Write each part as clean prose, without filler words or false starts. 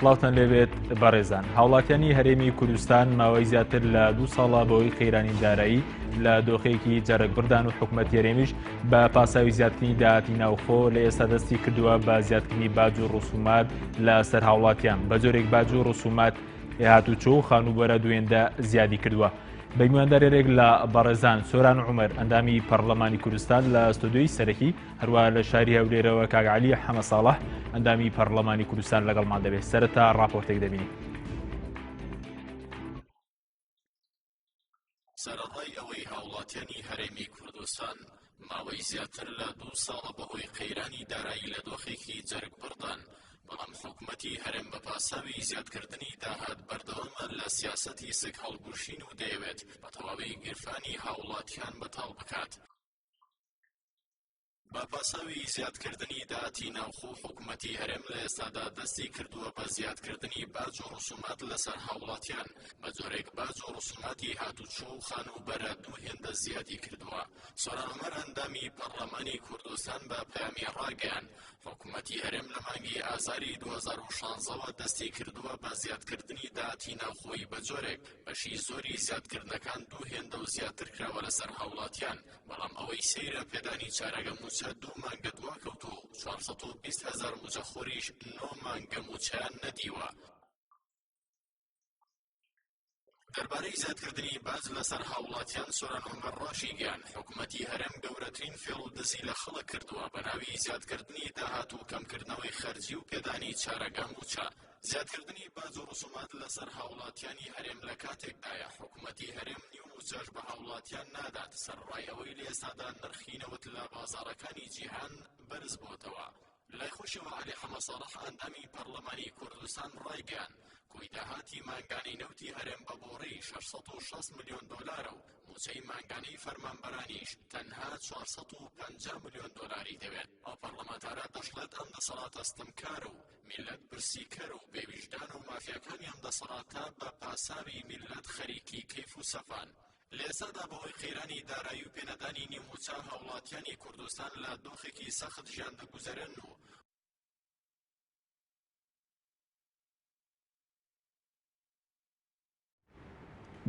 سڵاوتان لێبێت بەڕێزان. هاوڵاتیانی هەرێمی کوردستان ماوەی زیاتر لە 2 ساڵە بەوەی قەیرانی دارایی لە دۆخەیەکی جەرگبردان و حکوومەت هەرێمیش بە پاساوی زیادکردنی داهاتی ناوخۆ لە ئێستا دەستی کردووە بە زیادکردنی باج و ڕسومات لە سەر هاوڵاتیان. بە جۆرێک باج و ڕسومات هاتوچۆ و خانوبەرە دوێندە زیادی کردووە. بە میواندارێک لە بەڕێزان سۆران عومەر ئەندامی پەرلەمانی کوردستان لە ستودیۆی سەرەکی هەروە لە شاری هەولێرەوە کاک عەلی حەمەساڵح ئەندامی پەرلەمانی کوردستان لەگەڵمان دەبێت. سەرەتا ڕاپۆرتێک دەبینی. سەرەڕای ئەوەی هاوڵاتیانی هەرێمی کوردستان ماوەی زیاتر لە 2 ساڵە بەهۆی قەیرانی دارایی لە دۆخێکی جەرگبردان، بەڵام حکوومەتی هەرێم بە پاساوی زیادکردنی داهات بەردەوامە لە سیاسەتی سک هەڵگوشین و دەیەوێت بە تەواوی گیرفانی هاوڵاتیان بەتاڵ بکات. بە پاساوی زیادکردنی داهاتی ناوخۆ حکوومەتی هەرێم لە ئێستادا دەستی کردووە بە زیادکردنی باج و ڕسومات لەسەر هاوڵاتیان. بە جۆرێک باج و ڕسوماتی هاتوچۆ و خانوبەرە دووهێندە زیادی کردووە. سۆران عومەر ئەندامی پەرلەمانی کوردستان بە پەیامی ڕاگەیاند حکوومەتی هەرێم لە مانگی ئازاری 2016ەوە دەستی کردووە بە زیادکردنی داهاتی ناوخۆی بە جۆرێک بەشی زۆری زیادکردنەکان دووهێندە و زیاتر کراوە لەسەر هاوڵاتیان، بەڵام ئەوەی سەیرە پێدانی چارەگە موچە 2 مانگە دواکەوتو و 420,000 موچەخۆریش 9 مانگە موچەیان نەدیوە. دەربارەی زیادکردنی باج لەسەر هاوڵاتیان سۆران عومەر ڕاشی گەیاند حکوومەتی هەرێم گەورەترین فێڵ و دزی لە خەڵک کردووە بە ناوی زیادکردنی داهات و کەمکردنەوەی خەرجی و پێدانی چارەگە موچە. زیادکردنی باج و ڕسومات لەسەر هاوڵاتیانی هەرێم لە کاتێکدایە حکوومەتی هەرێم نیو موچەش بە هاوڵاتیان نادات سەرڕای ئەوەی لە ئێستادا نرخی نەوت لە بازاڕەکانی جیهان بەرز بۆتەوە. لای خۆشیەوە عەلی حەمەساڵح ئەندامی پەرلەمانی کوردستان ڕایگەیاند کۆی داهاتی مانگانەی نەوتی هەرێم بە بۆڕەی 660 ملیۆن دۆلارە و موچەی مانگانەی فەرمانبەرانیش تەنها 450 ملیۆن دۆلاری دەوێت. ئەو پەرلەمانتارە دەشڵێت ئەم دەسەڵاتە ستەمکارە و میلەت برسیکەر و بێویژدان و مافیاکانی ئەم دەسەڵاتە بە پاساوی میلەت خەریکی کەیف و سەفان. لە ئێستادا بەهۆی قەیرانی دارایی و پێنەدانی نیموچە هاوڵاتیانی کوردستان لە دۆخێکی سەخت ژیان دەگوزەرن و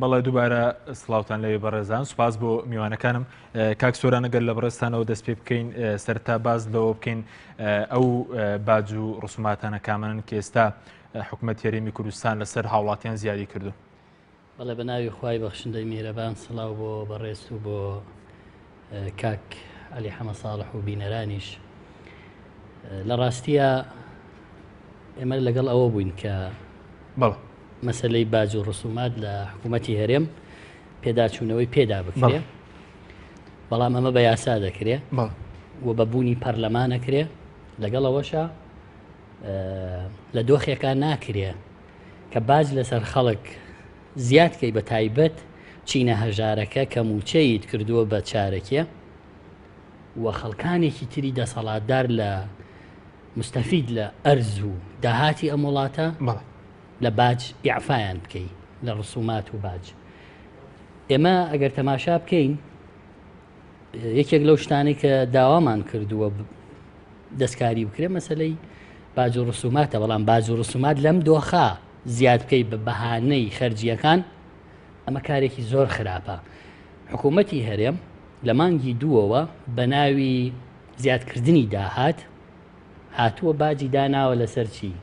بەڵێ دووبارە سڵاوتان لەوێ بەڕێزان. سوپاس بۆ میوانەکانم. کاک سۆران ئەگەر لە بەڕێستانەوە دەست پێ بکەین سەرتا باز لەوە بکەین ئەو باج و ڕسوماتانە کامەن کە ئێستا حکوومەتی هەرێمی کوردستان لەسەر هاوڵاتیان زیادی کردو. بەڵێ بە ناوی خوای بەخشندەی میهرەبان سڵاو بۆ بەڕێز و بۆ کاک عەلی حەمەساڵح و بینەرانیش. لە ڕاستیە ئێمە لەگەڵ ئەوە بووین کە مەسەلەی باج و ڕسومات لە حکوومەتی هەرێم پێداچوونەوەی پێدا بکرێ، بەڵام ئەمە بە یاسا دەکرێ و بە بوونی پەرلەمانەکرێ، لەگەڵ ئەوەشە لە دۆخێکان ناکرێ کە باج لەسەر خەڵک زیادکەی بە تایبەت چینە هەژارەکە کە موچەیت کردووە بە چارەکێ و خەڵکانێکی تری دەسەڵاتدار لە مستەفید لە ئەرز و داهاتی ئەم وڵاتە لە باج ئیعفایان بکەی لە ڕسومات و باج. ئێمە ئەگەر تەماشا بکەین یەکێک لەو شتانی کە داوامان کردووە دەستکاری بکرێ مەسەلەی باج و ڕسوماتە، بەڵام باج و ڕسومات لەم دۆخە زیاد بکەی بە بەهانەی خەرجیەکان ئەمە کارێکی زۆر خراپە. حکوومەتی هەرێم لە مانگی دووەوە بە ناوی زیادکردنی داهات هاتووە باجی داناوە لەسەر چی؟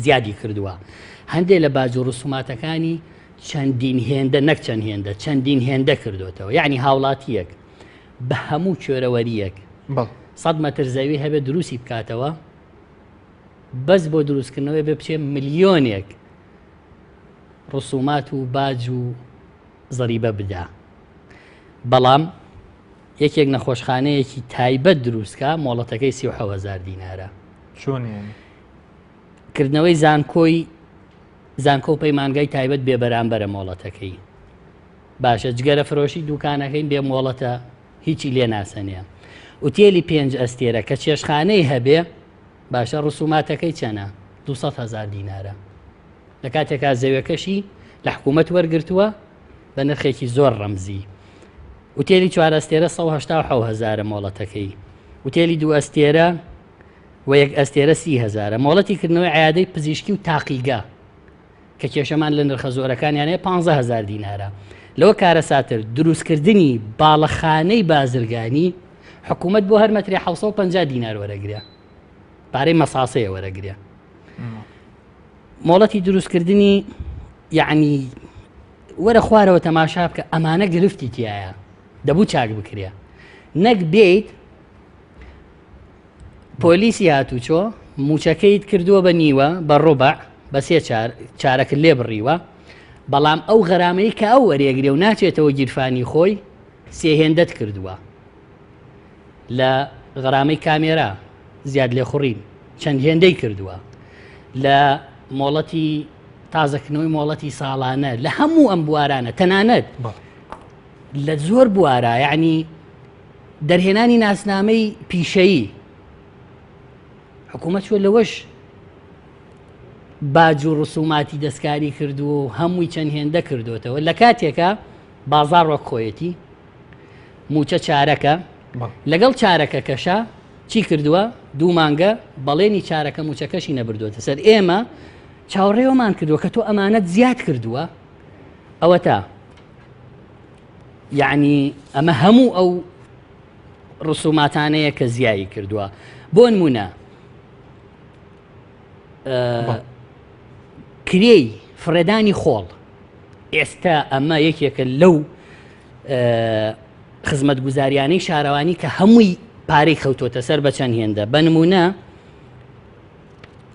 زیادی کردووە. هەندێک لە باج و ڕسوماتەکانی چەندین هێندە نەک چەند هێندە چەندین هێندە کردوێتەوە، یعنی هاوڵاتیەک بە هەموو کوێرەوەریەک 100 مەتر زەوی هەبێت دروستی بکاتەوە، بەس بۆ دروستکردنەوەی بێ بچێ ملیۆنێک ڕسومات و باج و زەریبە بدا. بەڵام یەکێک نەخۆشخانەیەکی تایبەت دروستکە مۆڵەتەکەی 37,000 دینارە. کردنەوەی زانکۆ و پەیمانگای تایبەت بێ بەرامبەرە مۆڵەتەکەی. باشە جگەرە فرۆشی دوکانەکەی بێ مۆڵەتە هیچی لێ ناسەنێ. ئوتێلی 5 ئەستێرە کە چێشخانەی هەبێ باشە ڕسوماتەکەی چەنە؟ 200,000 دینارە. لە کاتێکا زەویەکەشی لە حکوومەت وەرگرتووە بە نرخێکی زۆر ڕەمزی. ئوتێلی 4 ئەستێرە 187,000 مۆڵەتەکەی. ئوتێلی 2 ئەستێرە و یەک ئەستێرە 30,000 مۆڵەتی کردنەوەی عیادەی پزیشکی و تاقیگا کە کێشەمان لە نرخە زۆرەکانیانەیە 15,000 دینارە. لەوە کارە ساتر دروستکردنی باڵەخانەی بازرگانی حکوومەت بۆ هەر مەتری 750 دینار وەرەگرە، پارەی مەساسەیە وەرەگرە. مۆڵەتی دروستکردنی یعنی وەرە خوارەوە تەماشا بکە ئەمانە گرفتی تایە دەبوو چاک بکرێ، نەک بێیت پۆلیسی هاتوچۆ موچەکەیت کردووە بە نیوە بە ڕوبع بە 3 چارەکە لێ بڕیوە، بەڵام ئەو غەرامەی کە ئەو وەرێگرێ و ناچێتەوە گیرفانی خۆی سێهێندەت کردووە لە غەرامەی کامێرا زیاد لێ خوڕین چەند هێندەی کردووە لە مۆڵەتی تازەکردنەوەی مۆڵەتی ساڵانە لە هەموو ئەم بوارانە تەنانەت لە زۆر بوارە یعنی دەرهێنانی ناسنامەی پیشەیی حکوومەت شوە لەوەش باج و ڕسوماتی دەستکاری کردو و هەمووی چەند هێندە کردوێتەوە لە کاتێکە بازار ڕۆک خۆیەتی موچە چارەکە لەگەڵ چارەکە کەشە چی کردووە 2 مانگە بەڵێنی چارەکە موچەکەشی نەبردوێتە سەر ئێمە چاوەڕێوەمان کردووە کە تۆ ئەمانەت زیاد کردووە ئەوە تا یعنی ئەمە هەموو ئەو ڕسوماتانەیە کە زیایی کردووە. بۆ نمونە کرێی فرێدانی خۆڵ ئێستا ئەمە یەکێکە لەو خزمەت گوزاریانەی شارەوانی کە هەمووی پارەی خەوتۆتە سەر بە چەند هێندە. بە نمونە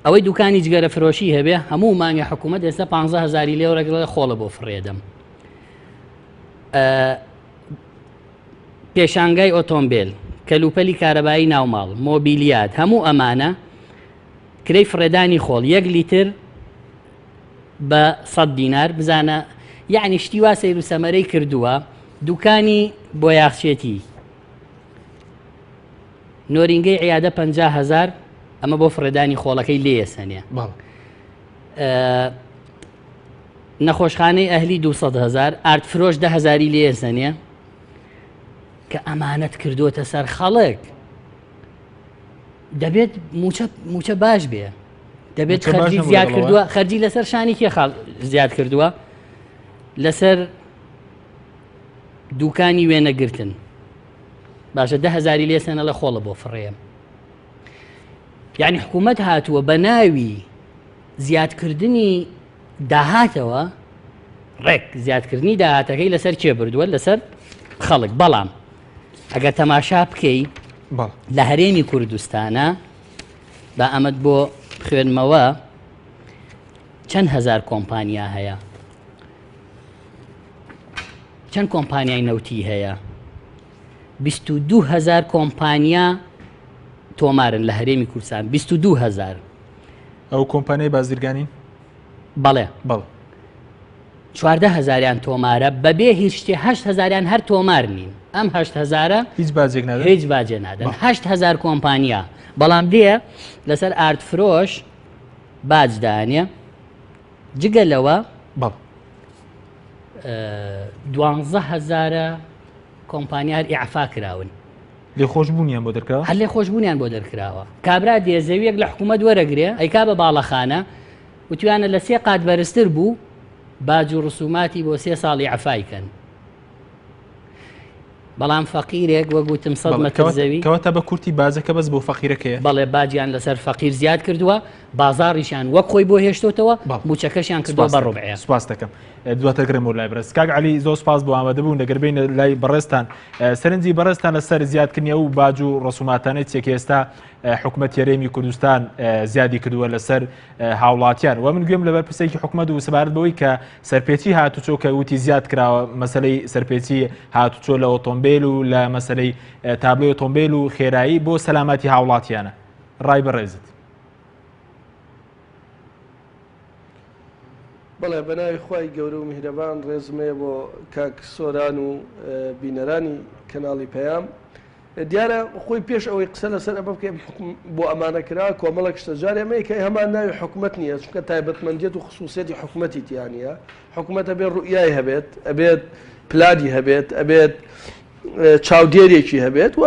ئەوەی دوکانی جگەرە فرۆشی هەبێ هەموو مانگە حکوومەت ئێستا 15,000 لێ وەرەگرە خۆڵە بۆ فڕێدەم. پێشانگای ئۆتۆمبیل کەلوپەلی کارەبایی ناوماڵ مۆبیلیات هەموو ئەمانە کرەی فرێدانی خۆڵ 1 لیتر بە 100 دینار بزانە یعنی شتی وا سەیر و سەمەرەی کردووە. دوکانی بۆ یاخچێتی نۆرینگەی عیادە 50,000 ئەمە بۆ فرێدانی خۆڵەکەی لێ سەنێ. نەخۆشخانەی ئەهلی 200,000 ئارد فرۆش 10,000 لێ سەنێ کە ئەمانەت کردوتە سەر خەڵک. دەبێت موچە باش بێ، دەبێت خەرجی زیاد کردووە. خەرجی لەسەر شانی کێ زیاد کردووە؟ لەسەر دوکانی وێنەگرتن باشە 10,000 لێ سەنە لە خۆڵە بۆ فڕێم. یعنی حکوومەت هاتووە بە ناوی زیادکردنی داهاتەوە ڕێک زیادکردنی داهاتەکەی لەسەر کێ بردووە؟ لەسەر خەڵک. بەڵام ئەگەر تەماشا بکەی لە هەرێمی کوردستانە بە ئەمەد بۆ خوێنمەوە چەند هەزار کۆمپانیا هەیە، چەند کۆمپانیای نەوتی هەیە؟ 22,000 کۆمپانیا تۆمارن لە هەرێمی کوردستان. 22,000 ئەو کۆمپانیای بازرگانی؟ بەڵێ 14,000 تۆمارە بەبێ هیچ شتێ 8,000 هەر تۆمار نین. ئەم 8,000 هیچ باجێک نادەن، هیچ باجێ نادەن. 8,000 کۆمپانیا بەڵام دێ لەسەر ئارد فرۆش باجدانە جگە لەوە 12,000 کۆمپانیار ئیعفا کراون لێ خۆشبوونیان بۆ دەرکراوە. هەر لێ خۆشبوونیان بۆ دەرکراوە. کابرا دێزەویەک لە حکوومەت وەرەگرێ ئەیکا بە باڵەخانە وتوانە لە 3 قات بەرزتر بوو باج و ڕسوماتی بۆ 3 ساڵی عفایکەن. بەڵام فەقیرێک وەگوتم 100 مەتر زەوی کەواتە بە کورتی بازەکە بەس بۆ فەقیرەکەیە. بەڵێ باجیان لەسەر فەقیر زیاد کردووە، بازاڕیشیان وەک خۆی بۆ هێشتوتەوە، موچەکەشیان کردووە بە ڕوبعەیە. سوپاس دەکەم. دواتە گرم و لای بەرز کاک عەلی زۆر سپاس بۆ ئامادە بوون دەگەربین لای بەڕێستان. سەرنجی بەڕێستان لەسەر زیادکردنی و باج و ڕسوماتانەی چێکی ئێستا حکوومەت هەرێمی کوردستان زیادی کردووە لەسەر هاوڵاتیان و من گوێم لەبەر پرسێکی حکوومەت و سەبارەت بەوەی کە سەرپێچی هاتوچۆ کە وتی زیاد کراوە مەسەلەی سەرپێچی هاتوچۆ لە ئۆتۆمبیل و لە مەسەلەی تابلۆی ئۆتۆمبیل و خێرایی بۆ سەلامەتی هاوڵاتیانە. ڕای بەڕێزت. بەڵێ بەناوی خوای گەورە و میهرەبان ڕێزمەیە بۆ کاک سۆران و بینەرانی کەناڵی پەیام. دیارە خۆی پێش ئەوەی قسە لەسەر ئەمە بکەم بۆ ئەمانەکرا کۆمەڵک شتەجار ئەمەیە هەمان ناوی حکوومەت نییە چونکە تایبەتمەندیت و خصوصیەتی حکوومەتی تیانە. حکوومەت ئەبێت ڕوئیای هەبێت، ئەبێت پلانی هەبێت، ئەبێت چاودێرێکی هەبێت و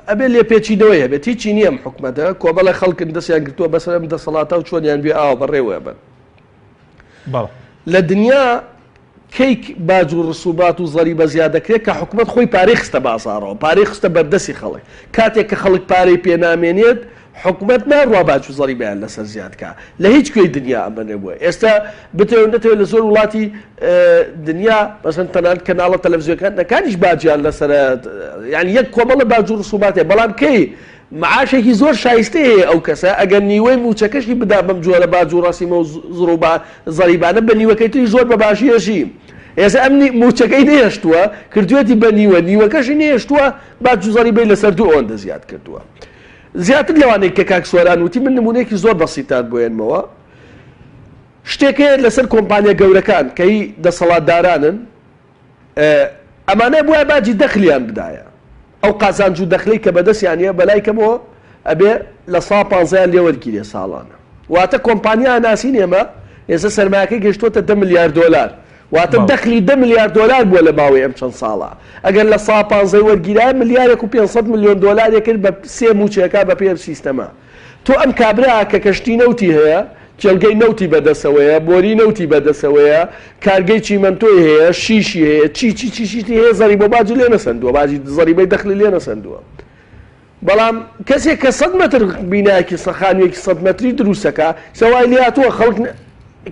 ئەبێ لێ پێچینەوەی هەبێت هیچی نییە حکومەتە کۆمەڵە خەڵکن دەستیان گرتووە بەسەرم دەسەڵاتە و چۆنیان بێ ئاوە بەڕێوە بن لە دنیا کەیک باج و ڕسوبات و زەری بە زیاد دەکرێت کە حکومت خۆی پارەی خستە بازاڕەوە پارەی خستە بەردەسی خەڵک کاتێک کە خەڵک پارەی پێنامێنێت حکومت ناڕوا باج و زەری بیان لەسەر زیادکە لە هیچ کوێی دنیا ئەمەێ بووە ئێستا بتەوێت لە زۆر وڵاتی دنیا بەسن تەنان کەناڵە تەلەڤیزیۆنەکانیش باجیان لەسەر یعنی یەک کۆمەڵە باج و ڕسوباتێ بەڵام کەی معاشێکی زۆر شایستە هەیە ئەو کەسە ئەگەر نیوەی موچەکەشی بدا بەم جۆرە باج و ڕاستیمە و زەریبانە بە نیوەکەیتری زۆر بە باشیەشی ئێستا ئەم موچەکەی نێشتووە کردوێتی بە نیوەکەشی نێشتووە باج و زەریبەی لەسەر دوو ئەوەندە زیاد کردووە زیاتر لەوانەیە کە کاک سۆران وتی من نمونەیەکی زۆر بەسیتان بۆێنمەوە شتێکەیە لەسەر کۆمپانیا گەورەکان کە هی دەسەڵاتدارانن ئەمانە بواە باجی دەخلیان بدایە ئەو قازانج و دەخلی کە بەدەستیانە بەلای کەمەوە ئەبێ لە 150 لێوەرگیرێ ساڵانە واتە کۆمپانیا ناسین ئێمە ئێستا سەرمایەکەی گەشتۆتە 10 میلیارد دۆلار واتە دەخلی 10 میلیارد دۆلار بووە لە ماوەی ئەم چەند ساڵە ئەگەر لە 150 وەرگیرای ملیارێک و 500 میلیۆن دۆلار کرد بە سێ موچەکە بە پێ سیستەما تۆ ئەم کابرا کە کەشتی نەوتی هەیە جێلگەی نەوتی بەدەسەوەیە بۆری نەوتی بەدەسەوەیە کارگەی چیمەنتۆی هەیە شیشی هەیە چیشتی هەیە زەری بۆ باجی لێ نەسەندووە باجی زەریبەی دەخلی لێ نەسەندووە بەڵام کەسێک کە 100 متر بینایەکی سەخانوێکی 100 متری دروستەکە سەوای لێ هاتووە خەڵک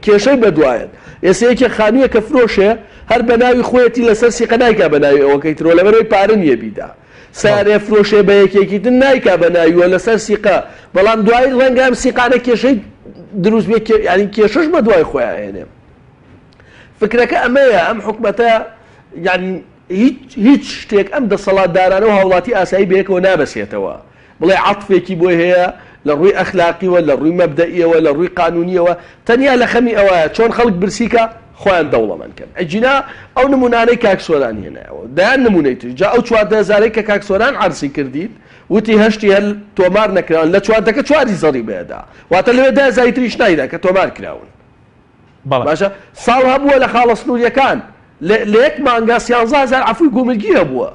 کێشەی بەدوایەن ئێستا خانوویە کە فرۆشێ هەر بە ناوی خۆیەتی لەسەر سیقە نایکا بە ناوی ئەوەکەی ترۆ لەبەرەوەی پارە نییە بیدا سارێ فرۆشێ بە یەکێکی تر نایکا بە ناویوە لەسەر سیقە بەڵام دوای ڕەنگە ئەم سیقانە کێشەی دروست بێ ینی کێشەش بە دوای خۆیان هێنێ فکرەکە ئەمەیە ئەم حکومەتە یعنی هیچ شتێک ئەم دەسەڵاتدارانە و هاوڵاتی ئاسایی بەیەکەوە نابەسێتەوە بڵێ عەتفێکی بۆی هەیە لە ڕووی ئەخلاقیەوە لە ڕووی مەبدەئیەوە لە ڕووی قانونیەوە تەنیا لە خەمی ئەوەیە چۆن خەڵک برسیکە خۆیان دەوڵەمەندکەن ئەجینا ئەو نمونانەی کاک سۆران هێنایەوە دایان نمونەی تر جا ئەو 14,000 کە کاک سۆران عەرزی کردیت وتی هەشتی هەل تۆمار نەکراون لە چواردەکە چواری زەڕی بێدا واتە لەوێ 10,000 تریش نایدا کە تۆمار کراون باشە ساڵ هەبووە لە خاڵە سنووریەکان لە یەک مانگا 11,000 عەفوی گومرگی هەبووە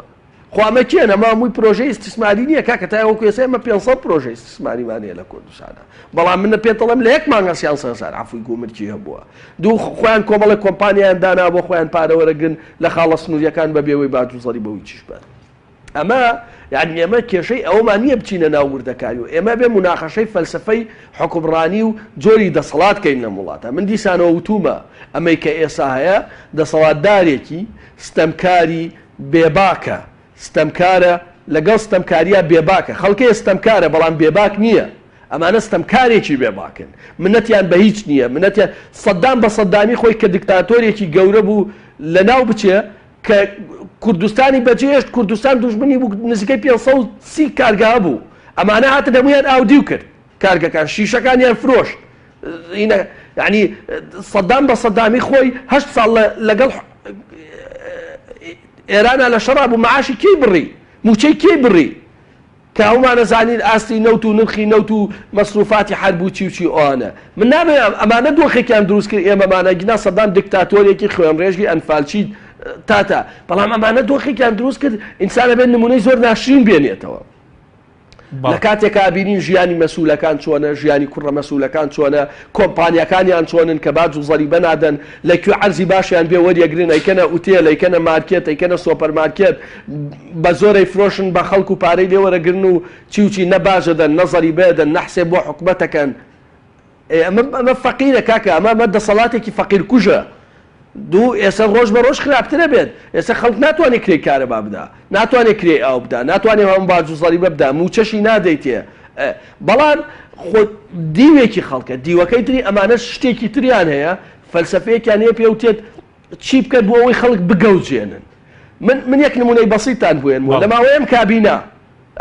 خۆمە کێن ئەمە هەمووی پرۆژەی استثماری نییە کاکە تا وەکو ئێستا ئێمە 500 پرۆژەی استثماریمانەیە لە کوردستانە بەڵام منە پێت دەڵێم لە یەک مانگا 11,000 عەفوی گومرگی هەبووە دوو خۆیان کۆمەڵە کۆمپانیایان دانا بۆ خۆیان پارەوەرەگرن لە خاڵە سنووریەکان بە بێوەی باج و زەری بەوەی چیش بن ئەمە یعنی ئێمە کێشەی ئەومان نییە بچینە ناو وردەکاری و ئێمە بێ مناقەشەی فەلسفەی حکومڕانی و جۆری دەسەڵات کەین لە وڵاتە من دیسانەوە وتومە ئەمەی کە ئێستا هەیە دەسەڵاتدارێکی ستەمکاری بێباکە ستەمکارە لەگەڵ ستەمکاریە بێباکە خەڵکەیە ستەمکارە بەڵام بێباک نییە ئەمانە ستەمکارێکی بێباکن منەتیان بە هیچ نییە منەتیان سەدام بە سەدامی خۆی کە دیکتاتۆرێکی گەورە بوو لە ناو بچێ کە کوردستانی بەجێشت کوردستان دوژمنی بوو نزیکەی 530 کارگا بوو ئەمانە هاتە دەمویان ئاودیو کرد کارگەکان شیشەکانیان فرۆشت ینی سەدام بە سەدامی خۆی 8 ساڵ لەگەڵ ئێرانە لە شەڕا بوو معاشی کێی بڕی موچەی کێی بڕی کە هەمومان نەزانین ئاستی نەوت و نرخی نەوت و مەسروفاتی حرب و چی ئەوانە من نامەیە ئەمانە دۆخێکیان دروست کرد ئێمەمانە گینا سەدام دیکتاتۆرێکی خوێن ڕێژی ئەنفالچی تاتا بەڵام ئەمانە دۆخێکیان دروست کرد ئینسانە بێن نمونەی زۆر ناشرین بێنێتەوە لە کاتێکا بینین ژیانی مەسوولەکان چۆنە ژیانی کوڕە مەسوولەکان چۆنە کۆمپانیەکانیان چۆنن کە باج و زەریبە نادەن لەکوێ عەرزی باشیان بێ وەریەگرن ئەیکەنە ئوتێل ئەیکەنە مارکێت ئەیکەنە سۆپەرمارکێت بە زۆرەی فرۆشن بە خەڵک و پارەی لێوەرەگرن و چی نەباژەدەن نەزەریبەدەن نەحسێ بۆ حکومەتەکەن ئەمە فەقیرە کاکە ئەمە دەسەڵاتێکی فەقیر کوژە دوو ئێستا ڕۆژ بە ڕۆژ خراپترە بێت ئێستا خەڵک ناتوانێت کرێ کارەبا بدا ناتوانێت کرێ ئەو بدا ناتوانێت هەم باج و زەریبە بدا موچەشی نادەیتێ بەڵام خۆ دیوێکی خەڵکە دیوەکەی تری ئەمانە شتێکی تریان هەیە فەلسەفەیەکیان هەیە پێوتێت چی بکەت بۆ ئەوەی خەڵک بگەوجێنن من یەک نمونەی بەسیتان بوێنمەوە لە ماوەی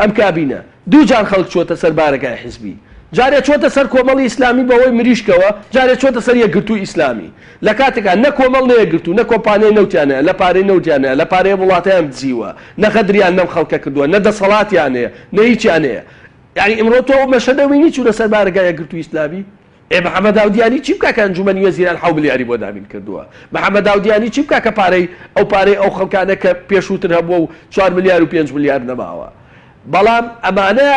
ئەم کابینە دوو جار خەڵک چۆتە سەر بارەکای حیزبی جارێ چۆتە سەر کۆمەڵی ئیسلامی بەوەی مریشکەوە جارێ چۆتە سەر یەکگرتووی ئیسلامی لە کاتێکا نە کۆمەڵ نەیەگرتو نە کۆمپانیای نەوتیانەیە لە پارەی نەوتیانەیە لە پارەی وڵاتیان دزیوە نە خەدریان نەم خەڵکە کردووە نە دەسەڵاتیانەیە نە هیچیانەیە یعنی ئەمڕۆ تۆ مەشەدەوینی چوونە سەر بارگای یەکگرتووی ئیسلامی محەممەد داودیانی چی بکە کە ئەنجومەنی وەزیران 7 ملیاری بۆ دابین کردووە محەممەد داودیانی چی بکە کە پارەی ئەو خەڵکانە کە پێشووتر هەبووە و 4 ملیار و 5 ملیار نەماوە بەڵام ئەمانە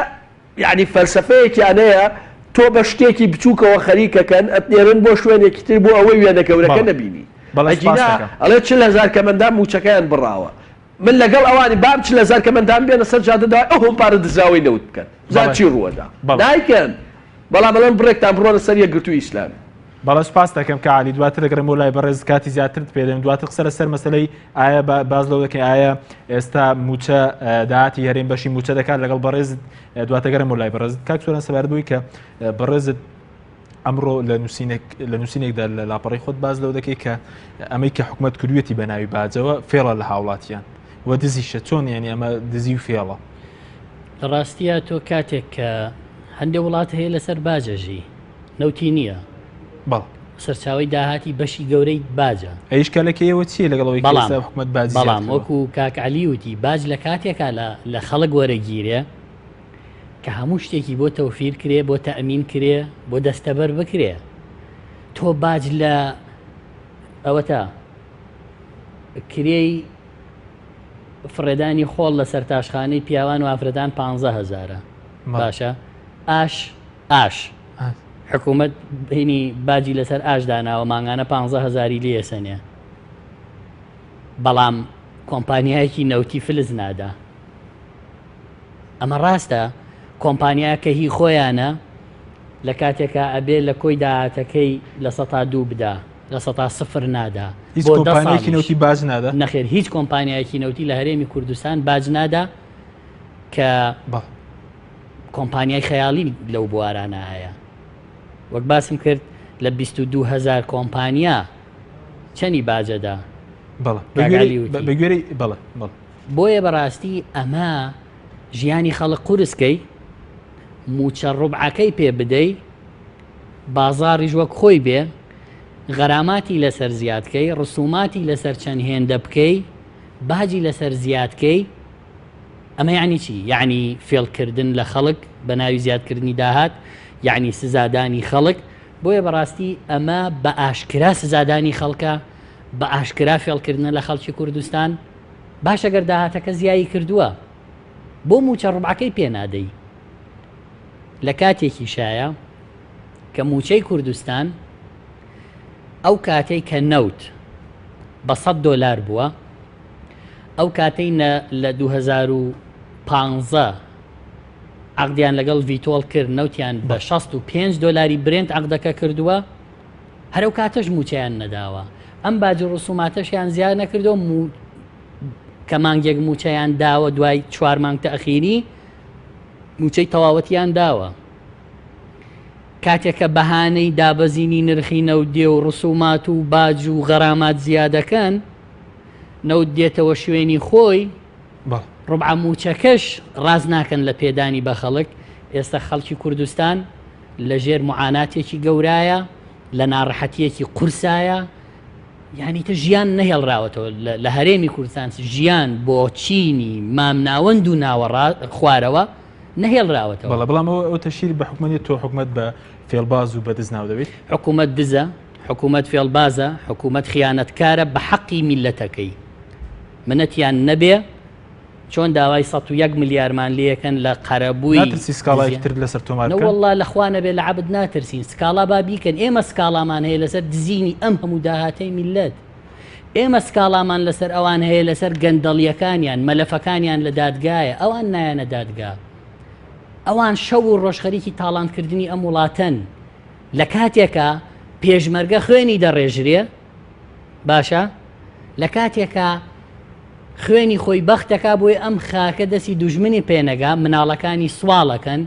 یعنی فەلسفەیەکیانەیە تۆ بە شتێکی بچووکەوە خەریکەکەن ئەتنێرن بۆ شوێنێکی تر بۆ ئەوەی وێنە گەورەکە نەبینی ئەڵێ 40,000 کەمەندان موچەکەیان بڕاوە من لەگەڵ ئەوانی بام 40,000 کەمەندان بێنە سەر جادەدا ئەو هەڵپارە دزاوی نەوت بکەن زان چی ڕووەدا نایکەن بەڵام بەڵام بڕێکتان بڕۆنە سەر یەکگرتووی ئیسلامی بەڵام سپاس دەکەم کە عالی دواتر دەگەڕێمەوە لای بەڕێز کاتی زیاترت پێدەم دواتر قسە لەسەر مەسەلەی ئایا باز لەو دەکەی ئایا ئێستا موچە داهاتی هەرێم بەشی موچە دەکات لەگەڵ بەڕێز دواتە گەڕێمەوە لای بەڕێز کاک سۆران سەبارەت بووی کە بەڕێزت ئەمڕۆ لە نووسینێکدا لە لاپەڕی خۆت باز لەو دەکەی کە ئەمەی کە حکومەت کردوێتی بە ناوی باجەوە فێڵە لە هاوڵاتیان وە دزیشە چۆن یعنی ئەمە دزی و فێڵە لە ڕاستیە تۆ کاتێک کە هەندێک وڵات هەیە لەسەر باجەژی نەوتی نییە بەڵ سەرچاوی داهاتی بەشی گەورەی باجە ئەیشکالەکەیەوە چیە لەگەڵەوەی حکومەت باج بەڵام وەکو کاکعلی وتی باج لە کاتێکا لە خەڵک وەرەگیرێ کە هەموو شتێکی بۆ تەوفیر کرێ بۆ تەئەمین کرێ بۆ دەستەبەر بکرێ تۆ باج لە ئەوە تا کرێی فڕێدانی خۆڵ لە سەر تاشخانەی پیاوان و ئافرەتان 15,000 باشە ئاش حکوومەت بینی باجی لەسەر ئاش داناوە ماگانە 15,000 لێسەنێ بەڵام کۆمپانیایەکی نەوتی فلز نادا ئەمە ڕاستە کۆمپانیا کە هی خۆیانە لە کاتێکە ئەبێ لە کۆی داهاتەکەی لە 102 بدا لە 100 نادا هیچ کۆمپانیایەکی نەوتی باج نادا نەخێر هیچ کۆمپانیایەکی نەوتی لە هەرێمی کوردستان باج نادا کە کۆمپانیای خەیاڵی لەو بوارانە هەیە وەک باسم کرد لە 22,000 کۆمپانیا چەندی باجەدا بەگوێرەی بەڵێ بۆیە بەڕاستی ئەمە ژیانی خەڵک قورسکەی موچە ڕوبعەکەی پێ بدەی بازاڕیش وەک خۆی بێ غەراماتی لەسەر زیادکەی ڕسوماتی لەسەر چەند هێندە بکەی باجی لەسەر زیادکەی ئەمە یعنی چی؟ یعنی فێڵکردن لە خەڵک بە ناوی زیادکردنی داهات یعنی سزادانی خەڵک بۆیە بەڕاستی ئەمە بە ئاشکرا سزادانی خەڵکە بە ئاشکرا فێڵکردنە لە خەڵکی کوردستان باشە گەر داهاتەکە زیایی کردووە بۆ موچە ڕوبعەکەی پێ نادەی لە کاتێکی شایە کە موچەی کوردستان ئەو کاتەی کە نەوت بە $100 بووە ئەو کاتەی لە 2015 عقدیان لەگەڵ ڤیتۆڵ کرد نەوتیان بە $65 برێنت عقدەکە کردووە هەرەو کاتەش موچەیان نەداوە ئەم باج ڕسوماتەشیان زیاد نەکردەوە کە مانگێک موچەیان داوە دوای 4 مانگ تەئخیری موچەی تەواوەتیان داوە کاتێکە بەهانەی دابەزینی نرخی نەودێ و ڕسومات و باج و غەرامات زیادەکەن نەوت دێتەوە شوێنی خۆی ڕوبعە موچەکەش ڕاز ناکەن لە پێدانی بە خەڵک ئێستا خەڵکی کوردستان لە ژێر معاناتێکی گەورایە لە ناڕەحەتیەکی قورسایە یعنی تە ژیان نەهێڵراوەتەوە لە هەرێمی کوردستان ژیان بۆ چینی مامناوەند و ناوەڕا خوارەوە نەهێڵراوەتەوە بەڵام ئەو تەشیر بە حکومەتی تۆ حکومەت بە فێڵباز و بەدز ناو دەبێت حکومەت دزە حکومەت فێڵبازە حکومەت خیانەتکارە بە حەقی میلەتەکەی منەتیان نەبێ چۆن داوای 101 ملیارمان لەکەن لە قەرەبووی ناترسی سکاڵایەکتر لەسەر تۆمار بکەن وەڵڵا لەخوا نەبێ لە عەبد ناترسین سکاڵا با بیکەن ئێمە سکاڵامان هەیە لەسەر دزینی ئەم هەموو داهاتەی میلەت ئێمە سکاڵامان لەسەر ئەوان هەیە لەسەر گەندەڵیەکانیان مەلەفەکانیان لە دادگایە ئەوان نایەنە دادگا ئەوان شەو و ڕۆژخەریکی تاڵانکردنی ئەم وڵاتەن لە کاتێکە پێشمەرگە خوێنی دەڕێژرێ باشە لە کاتێکە خوێنی خۆی بەختەکە بۆی ئەم خاکە دەستی دوژمنی پێنەگا مناڵەکانی سواڵەکەن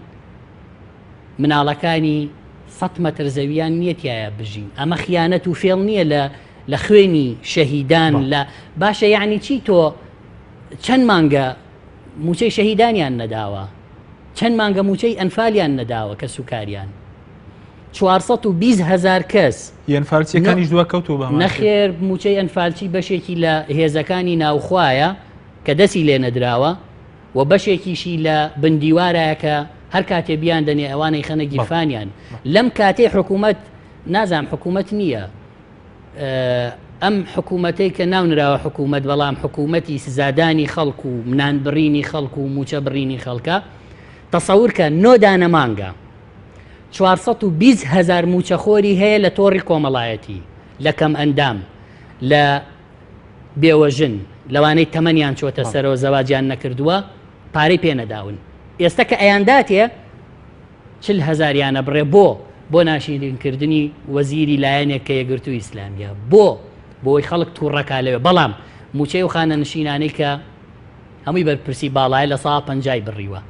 مناڵەکانی 100 مەتر زەویان نیەتیایە بژین ئەمە خیانەت و فێڵ نییە لە خوێنی شەهیدان لە باشە یعنی چی تۆ چەند مانگە موچەی شەهیدانیان نەداوە چەند مانگە موچەی ئەنفالیان نەداوە کە سوکاریان 420,000 کەس ئەنفالچیەکانیش دووە کەوتوە بە نەخێر موچەی ئەنفالچی بەشێکی لە هێزەکانی ناوخوایە کە دەسی لێ نەدراوە و بەشێکیشی لە بندیوارایە کە هەر کاتێ بیان دەنێ ئەوانەی خەنە گیرفانیان لەم کاتێ حکوومەت نازام حکوومەت نییە ئەم حکوومەتەی کە ناونراوە حکوومەت بەڵام حکوومەتی سزادانی خەڵکو و منانبڕینی خەڵکو و موچە بڕینی خەڵکە تەسەورکە 9 دانە مانگە 420,000 موچەخۆری هەیە لە تۆڕی کۆمەڵایەتی لە کەم ئەندام لە بێوەژن لەوانەی تەمەنیان چۆتە سەرەوە زەواجیان نەکردووە پارەی پێ نەداون ئێستا کە ئەیانداتێ 40,000یانە بڕێ بۆ ناشرینکردنی وەزیری لایەنێک کە یەکگرتووی ئیسلامیە بۆی خەڵک تووڕەکا لەوێ بەڵام موچەی و خانە نشینانەی کە هەمووی بەرپرسی باڵای لە 150 بڕیوە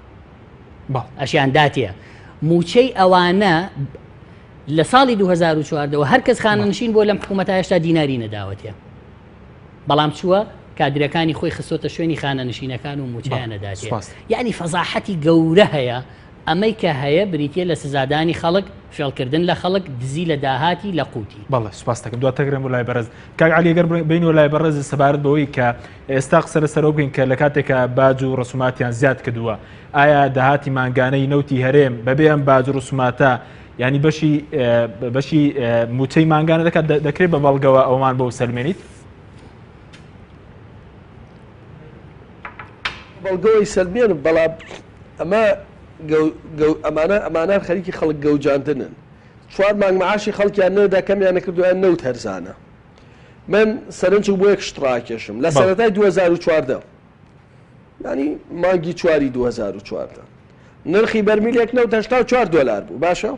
ئەشیان داتێ موچەی ئەوانە لە ساڵی 2014 هەر کەس خانە نشین بۆ لەم حکوومەتە هێشتا دیناری نەداوەتێ بەڵام چووە کادرەکانی خۆی خستۆتە شوێنی خانە نشینەکان و موچیانە داتێ یعنی فەزاحەتی گەورە هەیە ئەمەی کە هەیە بریتە لە سزادانی خەڵک فێڵکردن لە خەڵک دزی لە داهاتی لە قوتی بەڵێ سوپاس دەکەم دواتەگرم و لای بەرز کاک عەلی ئەگەر بین و لای بەڕێز سەبارەت بەوەی کە ئێستا قسە لەسەرەوە بکەین کە لە کاتێکە باج و ڕسوماتیان زیاد کردووە ئایا داهاتی مانگانەی نەوتی هەرێم بەبێ ئەم باج و ڕسوماتە ینی بەشی موچەی مانگانە دەکرێت بە بەڵگەوە ئەومان بەو سەلمێنیت بەڵگەوەی سەلمێن بەڵام ئەمە ئەمانە خەریکی خەڵک گەوجاندنن 4 مانگ مەعاشی خەڵکیان نەدا کەمیان نەکردویان نەوت هەرزانە من سەرنج بۆ یەک شتڕاکێشم لە سەرەتای 2014 ینی مانگی 4 2014 نرخی بەرمیلێک $84 بوو باشە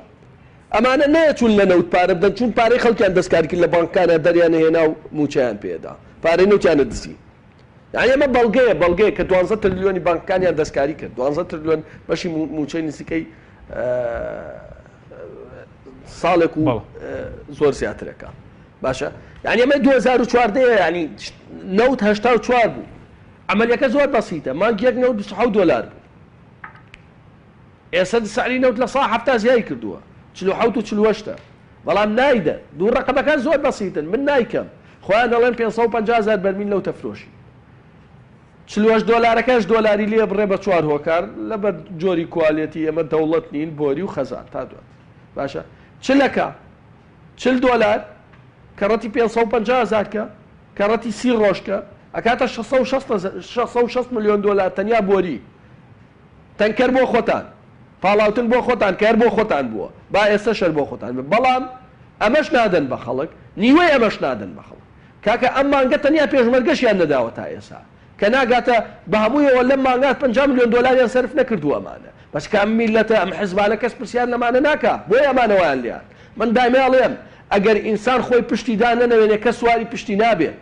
ئەمانە نەچون لە نەوت پارە بدەن چون پارەی خەڵکیان دەستکاری کرد لە بانکانە دەریانە هێنا و موچیان پێدا پارەی نوتیانە دزی یعنی ئەمە بەڵگەیە کە 12 تریلیۆنی بانکانیان دەستکاری کرد 12 تریلیۆن بەشی موچەی نزیکەی ساڵێک و زۆر زیاترەکە باشە یعنی ئەمە 2014 ینی $84 بوو عملیەکە زۆر بەسیتە مانگیەک $27 بوو ئێستا سعری نەوت لە 170 زیای کردووە 47 و 48 بەڵام نایدە دوو ڕقەمەکان زۆر بەسیتن من نایکەم خۆیان دەڵێن 550,000 بەرمیل لەو تەفرۆشی $40 لێ بڕێ بە 4 هۆکار لەبەر جۆری کوالێتی ئێمە دەوڵەت نین بۆری و خەزان تا دوات باشە چلەکە $40 کەڕەتی 550,000 کە کەڕەتی 30 ڕۆژکە ئەکاتە $660 ملیۆن تەنیا بۆری تەنکەر بۆ خۆتان پاڵاوتن بۆ خۆتان کار بۆ خۆتان بووە با ئێستا شەر بۆ خۆتان بەڵام ئەمەش نادەن بە خەڵک نیوەی ئەمەش نادەن بە خەڵک کاکە ئەم مانگە تەنیا پێشمەرگەشیان نەداوە تا ئێستا کە ناگاتە بە هەموویەوە لەم مانگات $50 ملیۆن سەرف نەکردووە ئەمانە بەس کە ئەم میلەتە ئەم حیزبانە کەس پرسیان لەمانە ناکا بۆی ئەمانەوەیان لیان من دایماڵێم ئەگەر ئینسان خۆی پشتی دانەنەوێنێ کە سواری پشتی نابێت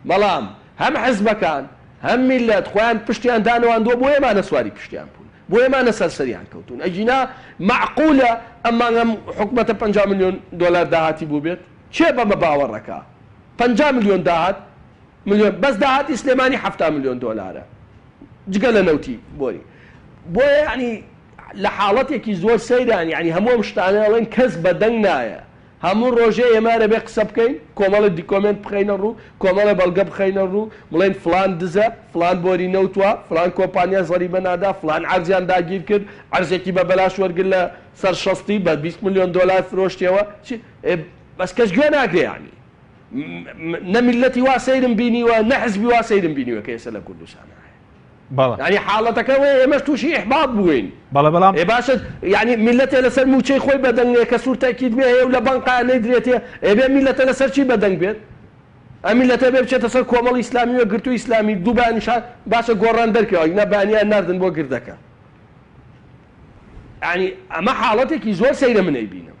بەڵام هەم حیزبەکان هەم میلەت خۆیان پشتیان دانەوەاندووە بۆ ئێمانە سواری پشتیان بوون بۆ ئێمانە سەرسەریان کەوتون ئەجینا معقولە ئەم حکومەتە $50 ملیۆن داهاتی بوو بێت چێ بەمە باوەڕەکە $50 ملیۆن داهات بەس داهاتی سلێمانی $70 ملیۆن جگە لە نەوتی بۆی بۆیە ینی لە حاڵەتێکی زۆر سەیران ینی هەموو ئەم شتانە ئەڵێن کەس بەدەنگ نایە هەموو ڕۆژێ ئێمارە بێ قسە بکەین کۆمەڵە دیکۆمنت بخەینە ڕوو کۆمەڵە بەڵگە بخەینە ڕوو بڵێن فلان دزە فلان بۆری نەوتووە فلان کۆمپانیا زەریبە نادا فلان عەرزیان داگیر کرد عەرزێکی بە بەلاش وەرگرت لە سەر شەستی بە $20 ملیۆن فرۆشتیەوە بەس کەس گوێ ناگرێ ینی نە میلەتی وا سەیرم بینیوە نە حزبی وا سەیرم بینیوە کە ئێستا لە کوردستانە ینی حاڵەتەکەوە ئێمەش تووشی ئیحباط بووین بەڵام باشە ینی میلەتێ لەسەر موچەی خۆی بەدەنگێ کە سوور تاکید بێ هەیە و لە بانقا نەیدرێتێ ئێبێ میلەتە لەسەر چی بەدەنگ بێت ئەم میلەتە بێ بچێتە سەر کۆمەڵی ئیسلامی و گرتووی ئیسلامی دوو بانیشان باشە گۆڕان دەرکەوە نە بانیان ناردن بۆ گردەکە ینی ئەمە حاڵەتێکی زۆر سەیرە منەی بینم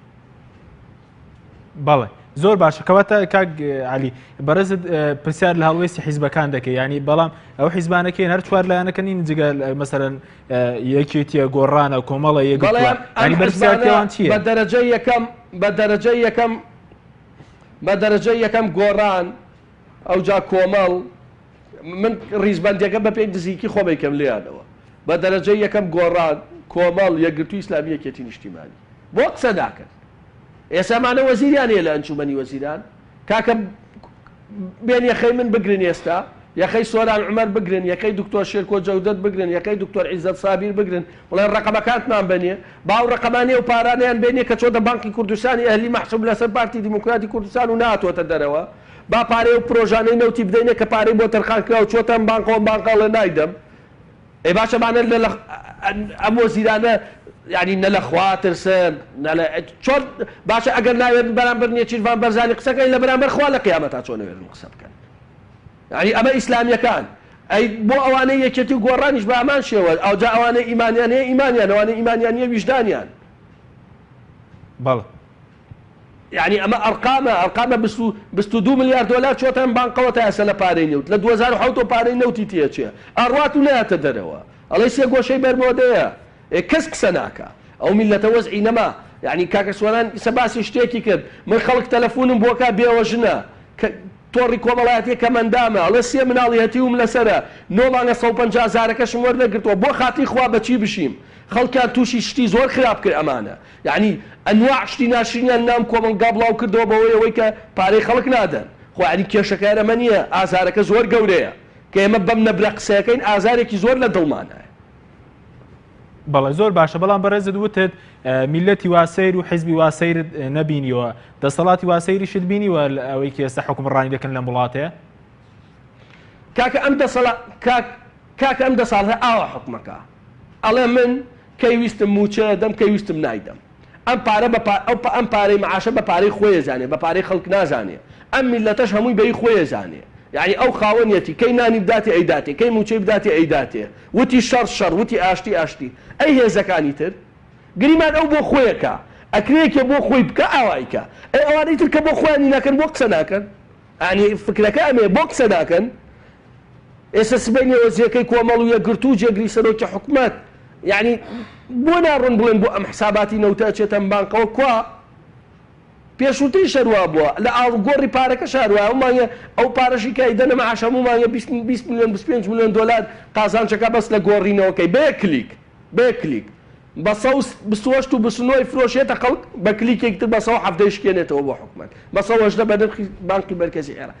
بەڵێ زۆر باشە کەواتە کاک عەلی بەڕێزت پرسیار لە هەڵوێستی حیزبەکان دەکەی ینی بەڵام ئەو حیزبانەکەی هەر چوار لایەنەکەنین جگە مەسەرەن یەکێتیە گۆڕانە کۆمەڵە یەکڵی بەرزیاتیان چییە بە دەرەجەی یەکەم گۆڕان ئەو جا کۆمەڵ من ڕیزبەندەکە بە پێی دزیکی خۆ بیکەم لێیانەوە بە دەرەجەی یەکەم گۆڕان کۆمەڵ یەکگرتووی ئیسلامی یەکێتی نیشتیمانی بۆ قسە ناکەن ئێسامانە وەزیریان هەیە لە ئەنجومەنی وەزیران کاکە بێن یەخەی من بگرن ئێستا یەخەی سۆران عومەر بگرن یەکەی دکتۆر شێرکۆ جەودەت بگرن یەکەی دکتۆر عیزەت سابیر بگرن بڵێن ڕقەمەکانتمان بنێ باو ڕقەمانێ و پارانیان بێنێ کە چۆتە بانکی کوردستانی ئەهلی مەحسوب لەسەر پارتی دیموکراتی کوردستان و ناتوەتە دەرەوە با پارەی و پرۆژانەی نەوتی بدەینێ کە پارەی بۆ تەرخان کرا و چۆتە بانکەوە بانقاڵە نایدەم ئەی باشەمانە ئەم وەزیرانە یعنی نە لە خوا ترسن چۆن باشە ئەگەر ناوێت بەرامبەر نێچیروان بەرزانی قسەکەی لە بەرامبەر خوا لە قیامەتا چۆن نەوێتن قسە بکەن یعنی ئەمە ئیسلامیەکان ئەی بۆ ئەوانەی یەکێتی و گۆڕانیش بە ئەمان شێوە ئەوجا ئەوانەی ئیمانیان هەیە ئیمانیان ئەوانەی ئیمانیان نیە ویژدانیان بەڵێ يعني اما ارقام 22 مليار دولار چۆتەن بانقەوە تا ئێستا لە پارەی نەوت لە 2007 پارەی نەوتی تێچێ ئەڕات و نایەتە دەرەوە ئەڵێ سێ گۆشەی بەرمۆدەیە کەس قسە ناکە ئەو میلەتە وەزعی نەما یعنی کاکە سواران ئیسە باسی شتێکی کرد من خەڵک تەلەفۆنم بۆکە بێوەژنە تۆڕی کۆمەڵایەتی کەمەندامە ئەڵێ سێ مناڵی هەتیوم لەسەرە 950,000ەکەشم وەردەگرتووە بۆ خاتی خوا بەچی بشیم خەڵکان تووشی شتی زۆر خراپ کرد ئەمانە یعنی ئەنواع شتی ناشرینیان نام کۆمەلگا بڵاو کردەوە بەوەی ئەوەی کە پارەی خەڵک نادەن خۆ ینی کێشەکە ئەمە نییە ئازارەکە زۆر گەورەیە کە ئێمە بەم نەبرە قسەکەین ئازارێکی زۆر لە دڵمانایە بەڵێ زۆر باشە بەڵام بەڕێزت وتت میلەتی واسەیر و حیزبی واسەیر نەبینیوە دەسەڵاتی واسەیریشت بینیوە ئەوەی کە ئێستا حکومڕانی دەکەن لە وڵاتەیە کاکە ئەم دەساڵە ئاوا حکومەکە ئەڵێ من کەیویستم موچە دەم کەیویستم نایدەم ئەم پارەی معاشە بە پارەی خۆی زانێ بە پارەی خەڵک نازانێ ئەم میلەتەش هەمووی بەی خۆی زانێ یعنی ئەو خاوەنیەتی کەی نانی بداتی ئەیداتێ کەی موچەی بداتی ئەیداتێ وتی شەڕ وتی ئاشتی ئەی هێزەکانی تر گریمان ئەو بۆ خۆیەکە ئەکرێکە بۆ خۆی بکە ئاوایکە ئەی ئەوانەی تر کە بۆ خۆیانی ناکەن بۆ قسە ناکەن ینی فکرەکە ئەمێ بۆ قسە ناکەن ئێستا سبەی نێوەزیەکەی کۆمەڵ و یەکگرتو و جێگری سەرۆکی حکومەت یعنی بۆ ناڕۆن بڵێن بۆ ئەم حساباتی نەوتە چێتەم بانکەوە کوا پێشووتری شەروا بووە لە ئاڵگۆڕی پارەکە شاروە ئەومانە ئەو پارەشی کە ئیدەنە مەعاشەمومانە 20 میلیۆن 25 میلیۆن دۆلار قازانچەکە بەس لە گۆڕینەوەکەی بێ کلیک بە 128 و 29 فرۆشێتە خەڵک بە کلیکێکتر بە 170 شکێنێتەوە بۆ حکومەت بە 180 بە نرخی بانکی مەرکەزی عێراق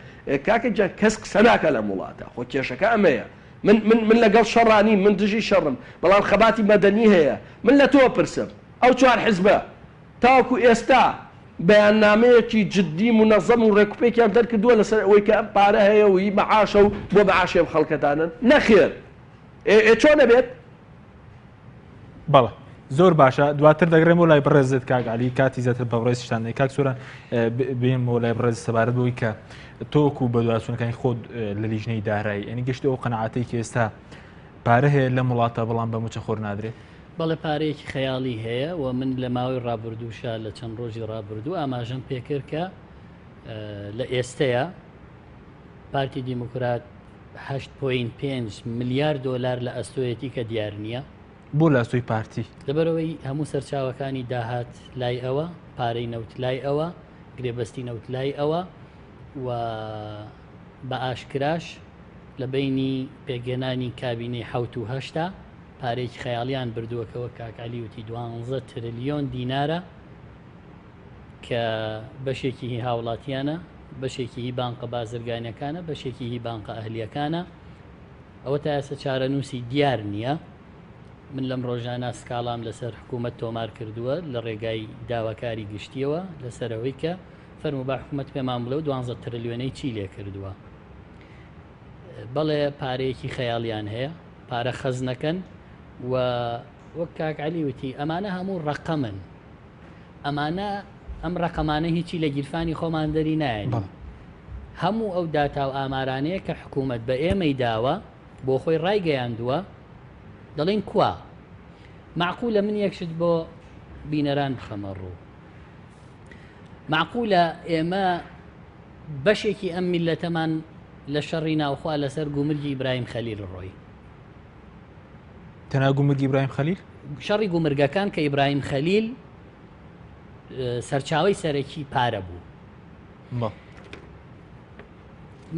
کاکە جا کەس قسە ناکە لە وڵاتە خۆ کێشەکە ئەمەیە من لەگەڵ شەڕانی من دژی شەڕم بەڵام خەباتی مەدەنی هەیە من لە تۆ پرسم ئەو چوار حیزبە تاوەکو ئێستا بەیاننامەیەکی جددی منەظەم و ڕێکوپێکیان دەرکردووە لەسەر ئەوەی کە ئەم پارە هەیە و مەعاشە و بۆ مەعاشێ خەڵکەدانن نەخێر چۆن نەبێت بەڵێ زۆر باشە دواتر دەگرێمەوە لای بەڕێزت کاک عەلی کاتی زیاتر بە ڕێزیشتان کاک سووران بێنمەوە لای بەڕێز سەبارەت بەوەی کە تۆکو بە دواسوونەکانی خۆت لە لیژنەی دارایی ئەنی گەشتی ئەو قەنەعاتەی کە ئێستا پارە هەیە لە وڵاتە بەڵام بە موچە خۆر نادرێت بەڵێ پارەیەکی خەیاڵی هەیە و من لە ماوەی ڕابردووشە لە چەند ڕۆژی ڕابردوو ئاماژەم پێکرد کە لە ئێستەیە پارتی دیموکرات 8.5 ملیار دۆلار لە ئەستۆیەتی کە دیار نییە بۆ لە ئەستۆی پارتی لەبەرەوەی هەموو سەرچاوەکانی داهات لای ئەوە پارەی نەوت لای ئەوە گرێبەستی نەوت لای ئەوە و بە ئاشکراش لە بینی پێگەێنانی کابینەی 1970 پارێکی خەیاڵیان بردووەکەوە کاکالی وتی 12 تریلیۆن دینارە کە بەشێکی هی هاوڵاتیانە بەشێکی هی بانقە بازرگانیەکانە بەشێکی هی بانقە ئەهلیەکانە ئەوە تا ئێستا چارەنووسی دیار نییە من لەم ڕۆژانە سکاڵام لەسەر حکوومەت تۆمار کردووە لە ڕێگای داواکاری گشتیەوە لەسەرەوەی کە فەرمو با حکوومەت پێمان بڵێ و 12 تریلیۆنەی چی لێ کردووە بەڵێ پارەیەکی خەیاڵیان هەیە پارە خەزنەکەن و وەک کاک عەلی وتی ئەمانە هەموو ڕەقەمن ئەمانە ئەم ڕەقەمانە هیچی لە گیرفانی خۆمان دەری نایەن هەموو ئەو داتا و ئامارانەیە کە حکوومەت بە ئێمەی داوە بۆ خۆی ڕایگەیاندووە دەڵێن کوا معقولە من یەکشت بۆ بینەران بخەمە ڕوو معقولە ئێمە بەشێکی ئەم میلەتەمان لە شەڕی ناوخوا لەسەر گومرگی ئیبراهیم خەلیل ڕۆی تەنها گومرگی ئیبراهیم خەلیل شەڕی گومرگەکان کە ئیبراهیم خەلیل سەرچاوەی سەرەکی پارە بوو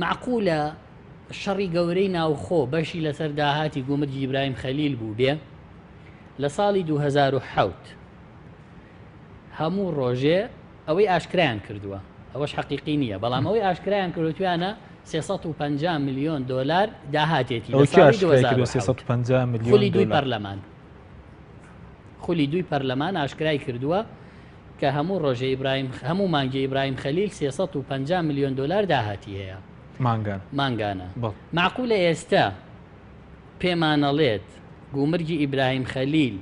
معقولە شەڕی گەورەی ناوخۆ بەشی لەسەر داهاتی گومرگی ئیبراهیم خەلیل بوو بێ لە ساڵی 2007 هەموو ڕۆژێ ئەوەی ئاشکرایان کردووە ئەوەش حەقیقی نییە بەڵام ئەوەی ئاشکرایان کردوتوانە 350 میلیۆن دۆلار داهاتێتی خولی دوی پەرلەمان ئاشکرای کردووە کە هەموو ڕۆژێ ئیبراهیم هەموو مانگی ئیبراهیم خەلیل 350 میلیۆن دلار داهاتی هەیە مانگانە معقولە ئێستا پێمانەڵێت گومرگی ئیبراهیم خەلیل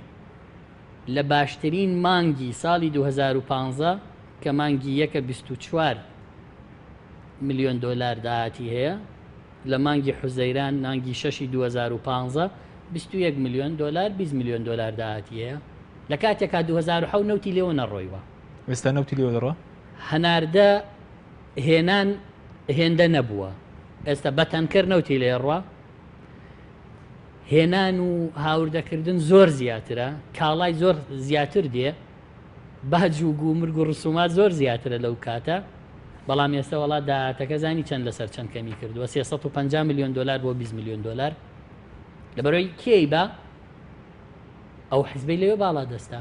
لە باشترین مانگی ساڵی 2015 کە مانگی 24 میلیۆن دلار داهاتی هەیە لە مانگی حوزەیران مانگی 6 2015 21 میلیۆن دلار 20 میلیۆن دلار داهاتی هەیە لە کاتێکا 2007 نەوتی لێوە نەڕۆیوە ئێستا نەوتی لێوە دەڕۆ هەناردە هێنان هێندە نەبووە ئێستا بەتەنکرد نەوتی لێڕوە هێنان و هاوردەکردن زۆر زیاترە کاڵای زۆر زیاتر دێ باج و گومرگ و ڕسومات زۆر زیاترە لەو کاتە بەڵام ئێستا وڵات داهاتەکە زانی چەند لەسەر چەند کەمی کردووە 350 میلیۆن دلار بۆ 20 میلیۆن دلار لەبەرەوەی کێی بە ئەو حیزبەی لەوێ باڵا دەستا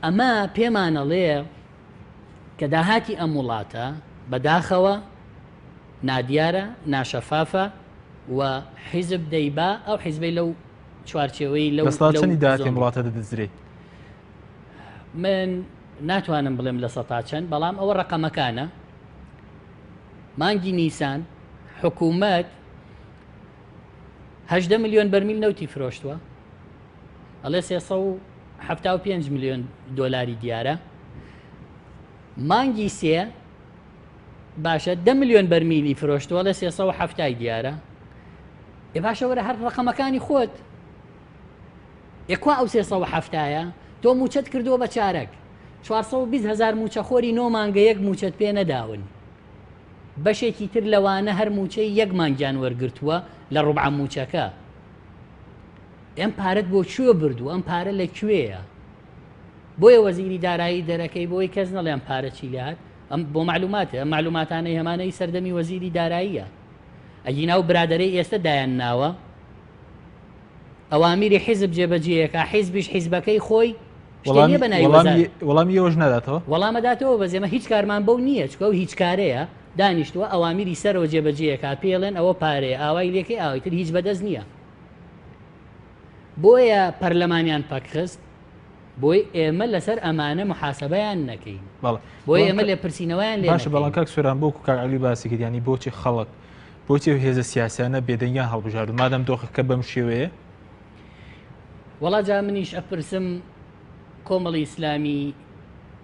ئەمە پێمانەڵێ کە داهاتی ئەم وڵاتە بەداخەوە نادیارە ناشەفافە و حیزب دەیبا ئەو حیزبەی لەو چوارچێوەی لەو چەندی داهاتی وڵاتە دەدەزرێ من ناتوانم بڵێم لە سەتا چەند بەڵام ئەوە ڕقەمەکانە مانگی نیسان حکوومەت 18 میلیۆن بەرمیل نەوتی فرۆشتووە ئەڵێ 375 میلیۆن دلاری دیارە مانگی سێ باشە 10 میلیۆن بەرمیلی فرۆشتووە لە 370 دیارە ئێ باشە وەرە هەر ڕقەمەکانی خۆت ئێکوا ئەو 370ە تۆ موچەت کردووە بە چارەک 420,000 موچەخۆری نۆ مانگە یەک موچەت پێ نەداون بەشێکی تر لەوانە هەر موچەی یەک مانگیان وەرگرتووە لە ڕوبع موچەکە ئەم پارەت بۆ کوێ بردووە ئەم پارە لەکوێیە بۆیە وەزیری دارایی دەرەکەی بۆی کەس نەڵێ ئەم پارە چی لات ئەم بۆ معلوماتە ئەم معلوماتانەی هەمانەی سەردەمی وەزیری داراییە ئەگینا و برادەرەی ئێستا دایان ناوە ئەوامیری حیزب جێبەجێیەکە حیزبیش حیزبەکەی خۆی وەڵامی ئەوەش ناداتەوە وەڵامەداتەوە بەزێمە هیچ کارمان بەو نییە چکە و هیچ کارەیە دانیشتووە ئەوامیری سەرەوە جێبەجێیەکە پێڵێن ئەوە پارەیە ئاوای لێکەی ئاوایتر هیچ بەدەست نییە بۆیە پەرلەمانیان پاکخست بۆی ئێمە لەسەر ئەمانە محاسبەیان نەکەین بۆی ئێمە لێ پرسیینەوەیان لێ باشە بەڵام کاک سۆران بۆ کاعلی باسی کردیانی بۆچی خەڵک بۆچی هێزە سیاسیانە بێدەنگیان هەڵبژاردن مادەم دۆخەکە بەم شێوەیە وەڵا جا منیش ئەپرسم کۆمەڵی ئیسلامی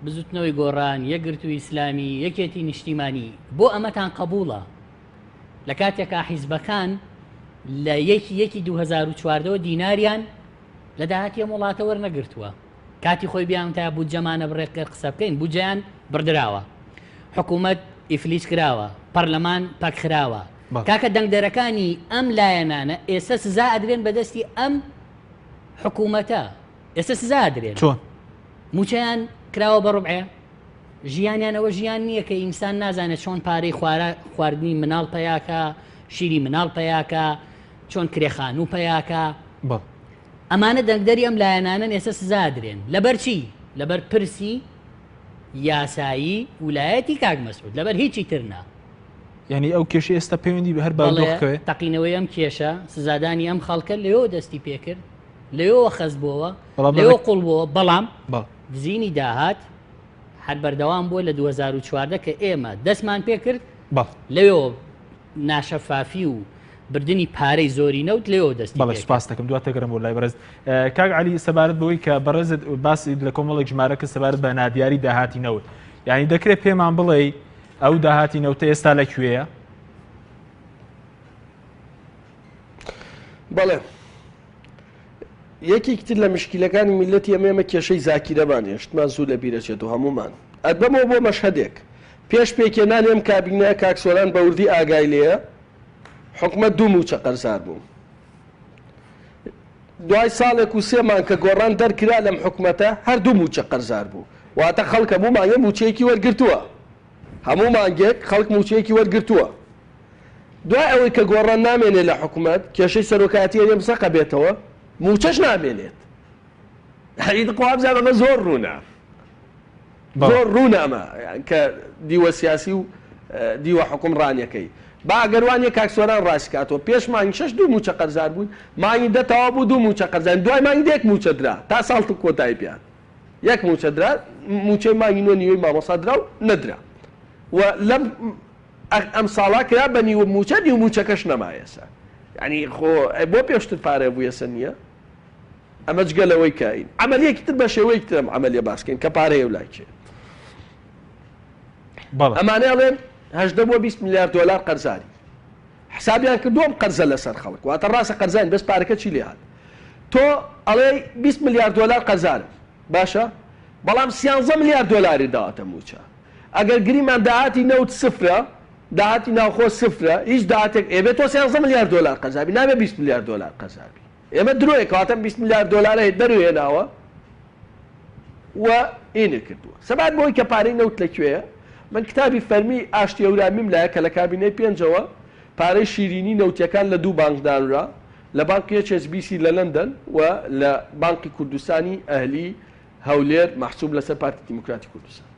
بزوتنەوەی گۆڕان یەکگرتووی ئیسلامی یەکێتی نیشتیمانی بۆ ئەمەتان قبوڵە لە کاتێکا حیزبەکان لە یەکی 2014 دیناریان لە داهاتی ئەم وڵاتە وەرنەگرتووە کاتی خۆی بیان تا بودجەمانە بڕێککە قسە بکەین بودجیان بردراوە حکوومەت ئیفلیس کراوە پەرلەمان پاکخراوە کاکە دەنگدەرەکانی ئەم لایەنانە ئێستا سزا ئەدرێن بەدەستی ئەم حکوومەتە ئێستا سزا ئەدرێن چۆن موچەیان کراوە بە ڕوبعێ ژیانیان ئەوە ژیان نییە کە ئینسان نازانێت چۆن پارەی خواردنی مناڵ پەیاکە شیری مناڵ پەیاکە چۆن کرێخان و پەیاکە ئەمانە دەنگدەری ئەم لایەنانن ئێستا سزا ئەدرێن لەبەر چی لەبەر پرسی یاسایی ویلایەتی کاک مەسعود لەبەر هیچی ترنا یعنی ئەو کێشە ئێستا پەیوەندی بە هەر بەڵێ تەقینەوەی ئەم کێشە سزادانی ئەم خەڵکە لەوە دەستی پێکرد لەوە خەست بووەوە لەوە قوڵ بووە بەڵام زینی داهات هەر بەردەوام بووە لە 2014 کە ئێمە دەستمان پێ کرد لەوێ ناشەفافی و بردننی پارەی زۆری نەوت لێەوە دەست بەڵێ سپاس دەکەم دواتە گەرم بۆ لای بەرز کاک علی سەبارەت بەوەی کە بەڕێزت باسی لە کۆمەڵێک ژمارەکە سەبارەت بە نادیاری داهاتی نەوت یعنی دەکرێت پێمان بڵێ ئەو داهاتی نەوتە ئێستا لەکوێیە بەڵێ یەکێکتر لە مشکلەکانی میلەتی ئەمێمە کێشەی زاکیرەبان هێشتمان زوو لە بیرەچێت و هەمومان ئەدبەمەوە بۆ مەشهەدێک پێش پێکێنان ئێم کابینەیە کاکسۆران بەوردی ئاگای لێە حکومەت دوو موچە قەرزار بوو دوای ساڵێک و سێمان کە گۆڕان دەرکرا لەم حکومەتە هەردوو موچە قەرزار بوو واتە خەڵکە بوو مانگە موچەیەکی وەرگرتووە هەموو مانگێک خەڵک موچەیەکی وەرگرتووە دوای ئەوەی کە گۆڕان نامێنێ لە حکومەت کێشەی سەرۆکاتی ئێم سەقە بێتەوە موچەش نامێنێت هەریت قوابزان ئەمە زۆر ڕوونە زۆر ڕوونامە کە دیوە سیاسی و دیوە حکومڕانیەکەی با ئەگەروانیە کاکسۆران ڕاستکاتەوە پێش مانگی 6 دوو موچە قەرزار بوون مانگی دەتەوا بوو دوو موچە قەرزار دوای مانگی یەک موچە درا تا ساڵ کۆتایی پیان یەک موچە درا موچەی مانگی نۆ نیوەی مامۆستا درا و نەدرا و لەم ئەم ساڵا کرا بە نیوە موچە نیو موچەکەش نەمایەسا یعنی خۆ بۆ پێشتر پارێ بوویەسە نییە ئەمە جگەلەوەی کاین عملیەکی تر بە شێوەیەکی ترم عملیە باسکەین کە پارەیە ولاکێ ئەمانەڵێن 18 بۆ 20 میلیارد دلار قەرزاری حسابیان کردووەم قەرزە لەسەر خەڵک واتە ڕاستە قەرزان بەس پارەکە چی لێهات تۆ ئەڵێ 20 میلیارد دلار قەرزارم باشە بەڵام 13 میلیارد دلاری داواتە موچە ئەگەر گریمان داهاتی نەوت سفرە داهاتی ناوخۆ سفرە هیچ داهاتێک ئێبێت تۆ 13 میلیارد دلار قەرزابی نابێت 20 میلیارد دلار قەرزابی ئێمە درۆیە کەواتە 20 میلیارد دلار هەیە دەروێناوە و ئینە کردووە سەبات بۆی کە پارەی نەوت لەکوێیە من کتابی فەرمی ئاشتی ئەورامیم لایە کە لە کابینەی پێنجەوە پارەی شیرینی نەوتیەکان لە دوو بانکدانرا لە بانکی HSBC لە لەندەن و لە بانکی کوردستانی ئەهلی هەولێر محسوب لەسەر پارتی دیموکراتی کوردستان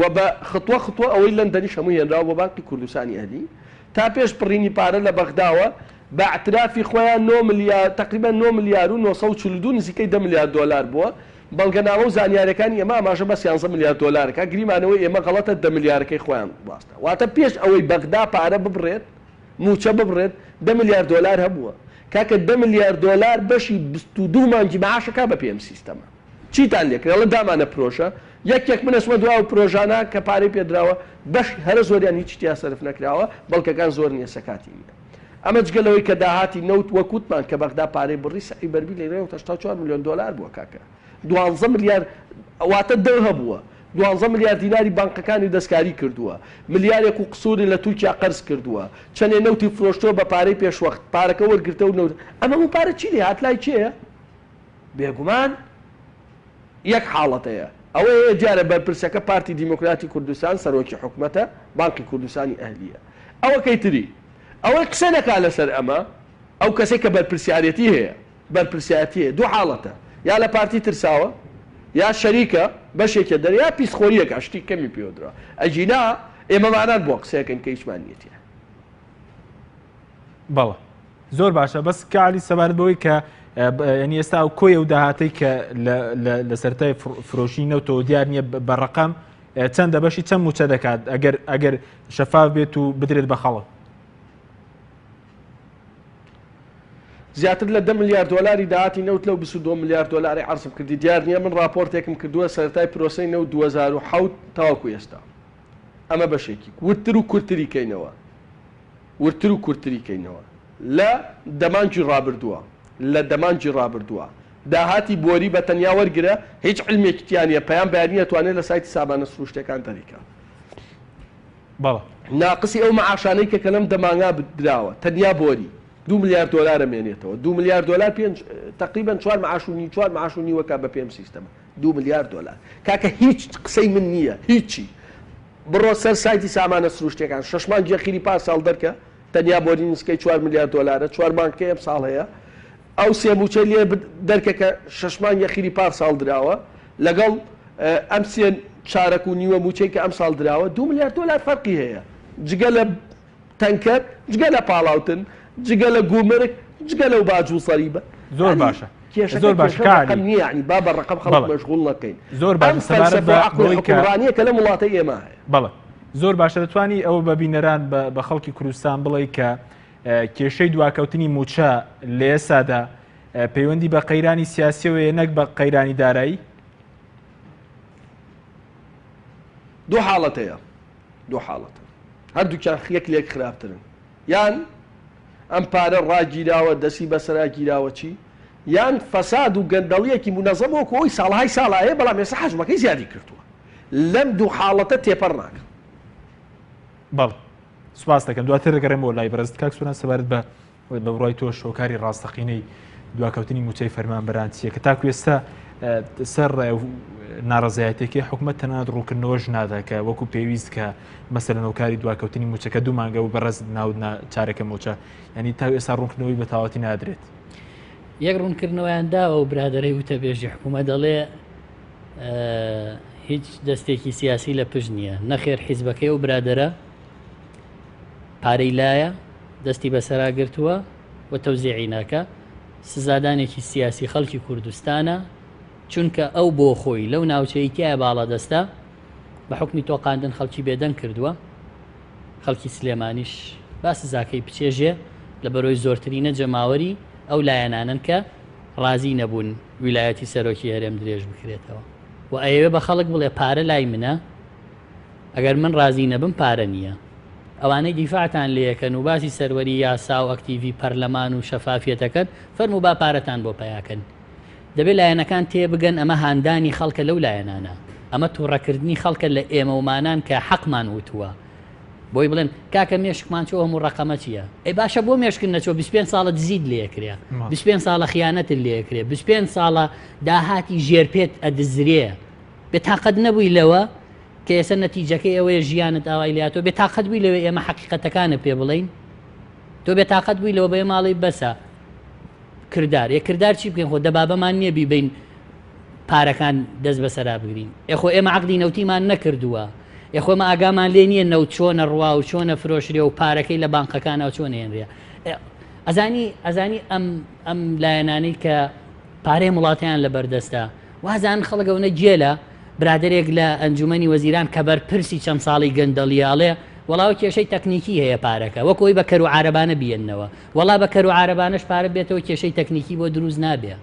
و بە خطوە خطوە ئەوەی لەندەنیش هەموو هێنراوە بۆ بانکی کوردستانی ئەهلی تا پێش پڕینی پارە لە بەغداوە بە اعترافی خۆیان 9 میلیارد تقریبا 9 میلیارد و 942 نزیکەی 10 میلیارد دلار بووە بەڵگەنامە و زانیاریەکانی ئێمە ئاماژە بە 13 میلیارد دلارەکە گریمانەوەی ئێمە غەڵەتە 10 میلیارەکەی خۆیان واستە واتە پێش ئەوەی بەغدا پارە ببڕێت موچە ببڕێت 10 میلیارد دلار هەبووە کاکە 10 میلیارد دلار بەشی 22 مانگی معاشەکە بە پێم سیستەمە چیتان لێکرا لە دامانە پرۆژە یەک منەسمە دوا و پرۆژانە کە پارەی پێدراوە بەش هەرە زۆریان هیچ تیا سەرف نەکراوە بەڵکەکان زۆر نییە سەکاتی نیە ئەمە جگەلەوەی کە داهاتی نەوت وەکوتمان کە بەغدا پارەی بڕی سعی بەربی لێرە 84 میلیۆن دلار بووە کاکە 12 میلیارد واتە دە هەبووە 12 میلیارد دیناری بانکەکانی دەستکاری کردووە ملیارێک و قسووری لە تورکیا قەرز کردووە چەندێ نەوتی فرۆشتۆ بە پارەی پێشوەخت پارەکە وەرگرتە و نەوت ئەمە و پارە چی لێ هاتلای چێە بێگومان یەک حاڵەتەیە ئەوەیە دیارە بەرپرسەکە پارتی دیموکراتی کوردستان سەرۆکی حکومەتە بانکی کوردستانی ئەهلیە ئەوەکەی تری ئەوەی قسە نەکا لەسەر ئەمە ئەو کەسێک کە بەرپرسیارەتی هەیە بەرپرسیارەتی هەیە دوو حاڵەتە یا لە پارتی ترساوە یا شەریکە بەشێکە دەریا پیسخۆریەکە شتی کەمی پێدرا ئەجینا ئێمەمانان بۆ قسەکەن کە هیچمان نیەتە بەڵێ زۆر باشە بەس کالی سەبارەت بەوەی کە ینی ئێستا و کۆی و داهاتەی کە لە سەرای فرۆشی نەوتەوە دیار نییە بە ڕقام چەندە بەشی چەند موچە دەکات ئەگەر شەفاف بێت و بدرێت بە خەڵک زیاتر لە 10 میلیارد دلاری داهاتی نەوت لەو 22 میلیارد دلاری عرضم کردی دیار نییە من راپۆرتێکم کردووە سەرەتای پرۆسەی نەوت 2007 تاواکو ئێستا ئەمە بەشێکی ورتر و کورتری کەینەوە ورتر و کورتری کەینەوە لە دەمانجی ڕابردووە لە دەمانجی ڕابردووە داهاتی بۆری بە تەنیا وەرگرە هیچ علمێکیانە پەیام بەیانی ئەتوانێت لە سایتی سابانە سروشتەکان دەریکە بەڵێ ناقصی ئەو معاشانەی کە لەم دەمانگا بدراوە تەنیا بۆری 2 میلیارد دلار مێنێتەوە 2 میلیارد دلار تقریبا 4 معاشونی وەکا بە پێم سیستەمە 2 میلیارد دلار کاکە هیچ قسەی من نییە هیچی بڕۆ سەر سایتی سامانە سروشتەکان 6 مانگی یەخیری پار ساڵ دەرکە تەنیا بۆری نسکەی 4 میلیارد دلارە 4 مانگکە ئەم ساڵ هەیە ئەو سێ موچە لێ دەرکە کە 6 مانگی یەخیری پار ساڵ دراوە لەگەڵ ئەم سێ چارەک و نیوە موچەی کە ئەم ساڵ دراوە 2 میلیارد دلار فەرقی هەیە جگە لە تەنکەر جگە لە پاڵاوتن جگە لە گومرگ جگە لەو باج و سەریبە زۆر باشە زۆر باش کاری ینی با بە ڕقم خەڵک مەشغوڵ نەکەین زۆر باش سەبارەت بە حکومڕانیە کە لە وڵاتەی ئێمە هەیە بەڵێ زۆر باشە دەتوانی ئەوە بە بینەران بە خەڵکی کوردستان بڵێ کە کێشەی دواکەوتنی موچە لە ئێسادا پەیوەندی بە قەیرانی سیاسیەوەیە نەک بە قەیرانی دارایی دوو حاڵەت هەیە دوو حاڵەت هەردووکیان یەک لێک خراپترن یان ئەم پارە ڕاگیراوە دەسی بەسەرا گیراوە چی یان فەساد و گەندەڵیەکی منەزەمەوە ئەوی ساڵهای ساڵایە بەڵام ێستا حەجمەکەی زیادی کردووە لەم دوو حاڵەتە تێپەڕ ناکەم بەڵ سوپاس دەکەم دواتر دەگەڕێمەوە لای بەرزت کاک سووران سەبارەت بە بڕای تۆ شۆکاری ڕاستەقینەی دواکەوتنی موچەی فەرمانبەران چییە کە تاکو ئێستا سەر ناڕزایەتێکی حکوومەت تەنانەت ڕووکردنەوەش نادا کە وەکو پێویست کە مەسەلەن هۆکاری دواکەوتنی موچەکە دوو مانگە و بەڕێز ناو چارەکە موچە ینی تا ئێستا ڕوونکردنەوەی بە تاواتی نادرێت یەک ڕوونکردنەوەیان داوە و برادەرەی وتە بێژی حکوومەت دەڵێ هیچ دەستێکی سیاسی لە پشت نییە نەخێر حیزبەکەی و برادەرە پارەی لایە دەستی بەسەرا گرتووە و تەوزیعی ناکە سزادانێکی سیاسی خەڵکی کوردستانە چونکە ئەو بۆ خۆی لەو ناوچەیەتیایە باڵا دەستە بە حکمی تۆقااندن خەڵکی بێدەنگ کردووە خەڵکی سلێمانیش باسی زاکەی بچێژێ لە بەرۆی زۆرترینە جەماوەری ئەو لایەنانن کە ڕازی نەبوون ویلایەتی سەرۆکی هەرێم درێژ بکرێتەوە و ئەوێ بە خەڵک بڵێ پارە لای منە ئەگەر من ڕازی نەبم پارە نییە ئەوانەی دیفاعتان لێەکەن و باسی سەروەری یاسا و ئەکتیڤی پەرلەمان و شەفافیەتەکەن فەرموو با پارەتان بۆ پیاکەن دەبێت لایەنەکان تێبگەن ئەمە هاندانی خەڵکە لەو لایەنانە ئەمە تووڕەکردنی خەڵکە لە ئێمەومانان کە حەقمان وتووە بۆی بڵێن کاکە مێشکمان چۆ هەموو ڕقەمە چییە ئەی باشە بۆ مێشکن نەچۆ 25 ساڵە دزید لێکرێ 25 ساڵە خیانەت لێکرێ 25 ساڵە داهاتی ژێرپێت ئەدزرێ بێتاقەت نەبووی لەوە کە ئێستا نەتیجەکەی ئەوەیە ژیانت ئاوای لاتۆ بێتاقەت بووی لەوێ ئێمە حەقیقەتەکانە پێ بڵین تۆ بێتاقەت بووی لەوە بێ ماڵی بەسە کردار کردار چی بکەین خۆ دەبابەمان نییە بیبین پارەکان دەست بەسەرا بگرین ئێخۆ ئێمە عەقدی نەوتیمان نەکردووە ئێخۆمە ئاگامان لێ نییە نەوت چۆنە ڕوا و چۆنە فرۆشرێ و پارەکەی لە بانقەکانەوە چۆن هێنرێ ئەزانی ئەم لایەنانەی کە پارەی وڵاتیان لە بەردەستە وازان خەڵگەونە جێلە برادێک لە ئەنجومەنی وەزیران کە بەرپرسی چەند ساڵی گەندەڵیاڵێ وەڵاو کێشەی تەکنیکی هەیە پارەکە وەکۆی بە کەر و عارەبانە بێننەوە وەڵا بە کەر و عارەبانش پارە بێتەوە کێشەی تەکنیکی بۆ دروست نابێ